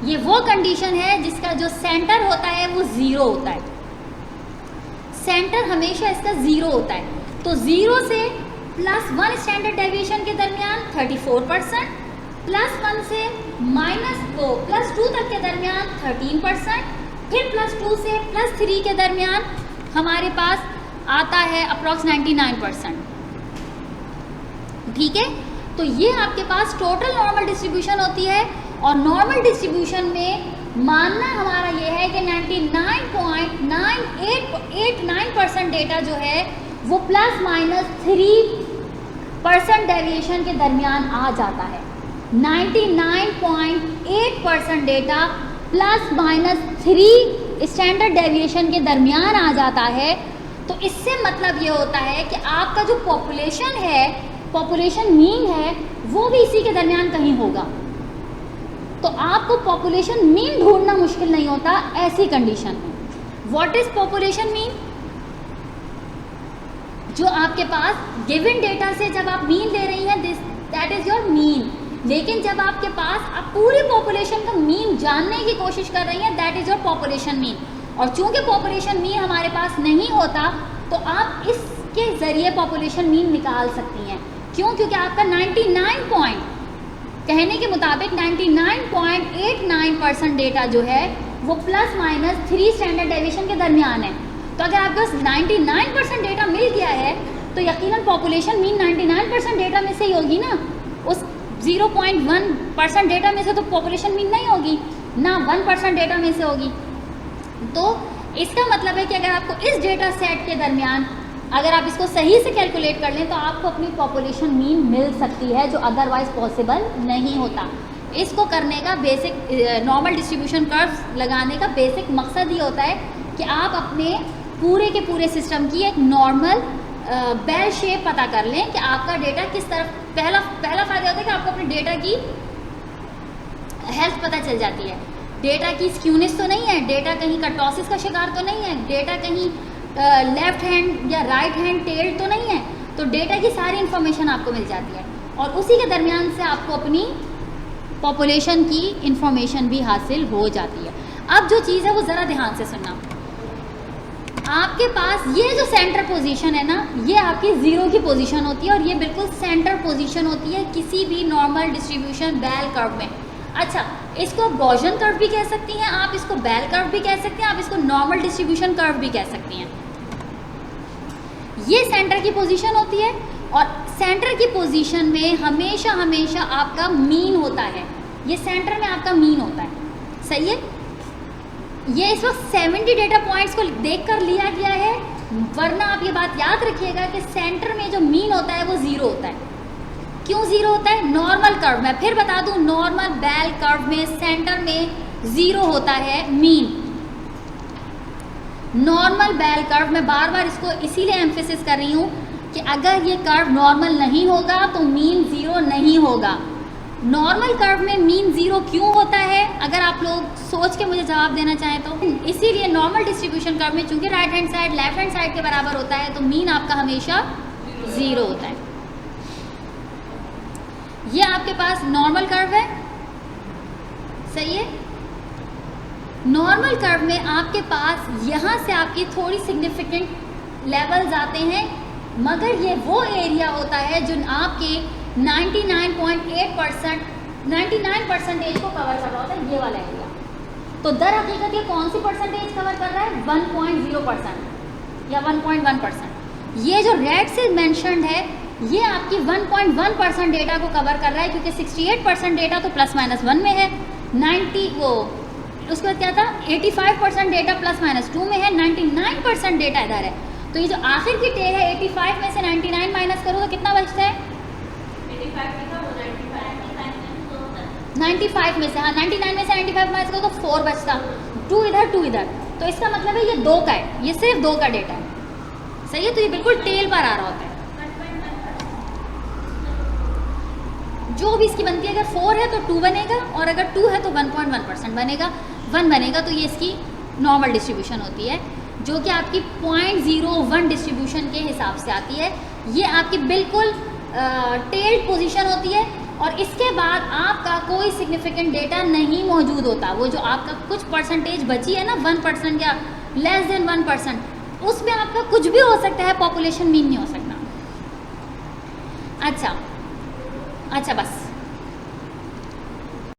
S1: ये वो कंडीशन है जिसका जो सेंटर होता है वो 0 होता है। सेंटर हमेशा इसका 0 होता है। तो 0 से +1 स्टैंडर्ड डेविएशन के दरमियान 34%, +1 से +2 तक के दरमियान 13%, फिर +2 से +3 के दरमियान हमारे पास आता है अप्रॉक्स 99%। ठीक है, तो ये आपके पास टोटल नॉर्मल डिस्ट्रीब्यूशन होती है, और नॉर्मल डिस्ट्रीब्यूशन में मानना हमारा ये है कि 99.89% डेटा जो है वो +-3% डेविएशन के दरमियान आ जाता है। 99.8% डेटा +-3 स्टैंडर्ड डेविएशन के दरमियान आ जाता है। तो इससे मतलब ये होता है कि आपका जो पॉपुलेशन है, पॉपुलेशन मीन है, वो भी इसी के दरमियान कहीं होगा। तो आपको पॉपुलेशन मीन ढूंढना मुश्किल नहीं होता ऐसी कंडीशन में। What is population mean? जो आपके पास गिवन डेटा से जब आप मीन ले रही हैं, दैट इज योर मीन। लेकिन जब आपके पास आप पूरी पॉपुलेशन का मीन जानने की कोशिश कर रही हैं, that is your population mean. और चूंकि पॉपुलेशन मीन हमारे पास नहीं होता, तो आप इसके ज़रिए पॉपुलेशन मीन निकाल सकती हैं। क्यों? क्योंकि आपका 99 पॉइंट, कहने के मुताबिक 99.89% डेटा जो है वो प्लस माइनस 3 स्टैंडर्ड डेविएशन के दरमियान है। तो अगर आपके पास 99% डेटा मिल गया है, तो यकीनन पॉपुलेशन मीन 99% डेटा में से ही होगी ना। उस 0.1% डेटा में से तो पॉपुलेशन मीन नहीं होगी ना, 1% डेटा में से होगी। तो इसका मतलब है कि अगर आपको इस डेटा सेट के दरमियान अगर आप इसको सही से कैलकुलेट कर लें, तो आपको अपनी पॉपुलेशन मीन मिल सकती है, जो अदरवाइज पॉसिबल नहीं होता। इसको करने का बेसिक नॉर्मल डिस्ट्रीब्यूशन कर्व्स लगाने का बेसिक मकसद ये होता है कि आप अपने पूरे के पूरे सिस्टम की एक नॉर्मल बेल शेप पता कर लें कि आपका डेटा किस तरफ। पहला फ़ायदा होता है कि आपको अपने डेटा की हेल्थ पता चल जाती है। डेटा की स्क्यूनेस तो नहीं है, डेटा कहीं कर्टोसिस का शिकार तो नहीं है, डेटा कहीं लेफ्ट हैंड या राइट हैंड टेल्ड तो नहीं है। तो डेटा की सारी इन्फॉर्मेशन आपको मिल जाती है और उसी के दरमियान से आपको अपनी पॉपुलेशन की इन्फॉर्मेशन भी हासिल हो जाती है। अब जो चीज़ है वो ज़रा ध्यान से सुनना। आपके पास ये जो सेंटर पोजीशन है ना, ये आपकी ज़ीरो की पोजीशन होती है और ये बिल्कुल सेंटर पोजीशन होती है किसी भी नॉर्मल डिस्ट्रीब्यूशन बेल कर्व में। अच्छा, इसको गॉसियन कर्व भी कह सकती हैं आप, इसको बेल कर्व भी कह सकते हैं आप, इसको नॉर्मल डिस्ट्रीब्यूशन कर्व भी कह सकती हैं। ये सेंटर की पोजीशन होती है और सेंटर की पोजीशन में हमेशा आपका मीन होता है। ये सेंटर में आपका मीन होता है, सही है। ये इस वक्त 70 डेटा पॉइंट्स को देखकर लिया गया है, वरना आप ये बात याद रखिएगा कि सेंटर में जो मीन होता है वो ज़ीरो होता है। क्यों ज़ीरो होता है? नॉर्मल कर्व में, फिर बता दूं, नॉर्मल बेल कर्व में सेंटर में ज़ीरो होता है मीन। नॉर्मल बेल कर्व में बार बार इसको इसीलिए एम्फेसिस कर रही हूँ कि अगर ये कर्व नॉर्मल नहीं होगा तो मीन ज़ीरो नहीं होगा। नॉर्मल कर्व में मीन ज़ीरो क्यों होता है? अगर आप लोग सोच के मुझे जवाब देना चाहें तो इसीलिए नॉर्मल डिस्ट्रीब्यूशन कर्व में चूंकि right hand side left hand side के बराबर होता है, तो मीन आपका हमेशा ज़ीरो होता है। ये आपके पास नॉर्मल कर्व है, सही है। नॉर्मल कर्व में आपके पास यहाँ से आपकी थोड़ी सिग्निफिकेंट लेवल्स आते हैं, मगर ये वो एरिया होता है जो आपके 99.8% को कवर कर रहा होता है, ये वाला एरिया। तो दर हकीकत ये कौन सी परसेंटेज कवर कर रहा है? 1.0% या 1.1%। ये जो रेड से मेंशन्ड है ये आपकी 1.1% डेटा को कवर कर रहा है, क्योंकि 68% डेटा तो प्लस माइनस 1 में है, 90 वो उसके बाद क्या था 85% डेटा प्लस माइनस 2 में है, 99% डेटा इधर है। तो ये जो आखिर की टेल है 85 में से 99 माइनस करो तो कितना बचता है? 95 में से, हाँ 99 में से 95 माइनस करो तो 4 बचता, 2 इधर 2 इधर। तो इसका मतलब है ये 2 का है, ये सिर्फ 2 का डेटा है, सही है। तो ये बिल्कुल टेल पर आ रहा होता है, जो भी इसकी बनती है। अगर 4 है तो 2 बनेगा और अगर 2 है तो 1.1% बनेगा, 1 बनेगा। तो ये इसकी नॉर्मल डिस्ट्रीब्यूशन होती है, जो कि आपकी 0.01 डिस्ट्रीब्यूशन के हिसाब से आती है। ये आपकी बिल्कुल टेल्ड पोजीशन होती है और इसके बाद आपका कोई सिग्निफिकेंट डेटा नहीं मौजूद होता। वो जो आपका कुछ परसेंटेज बची है ना, 1% या लेस देन 1%, उसमें आपका कुछ भी हो सकता है, पॉपुलेशन मीन नहीं हो सकता। अच्छा बस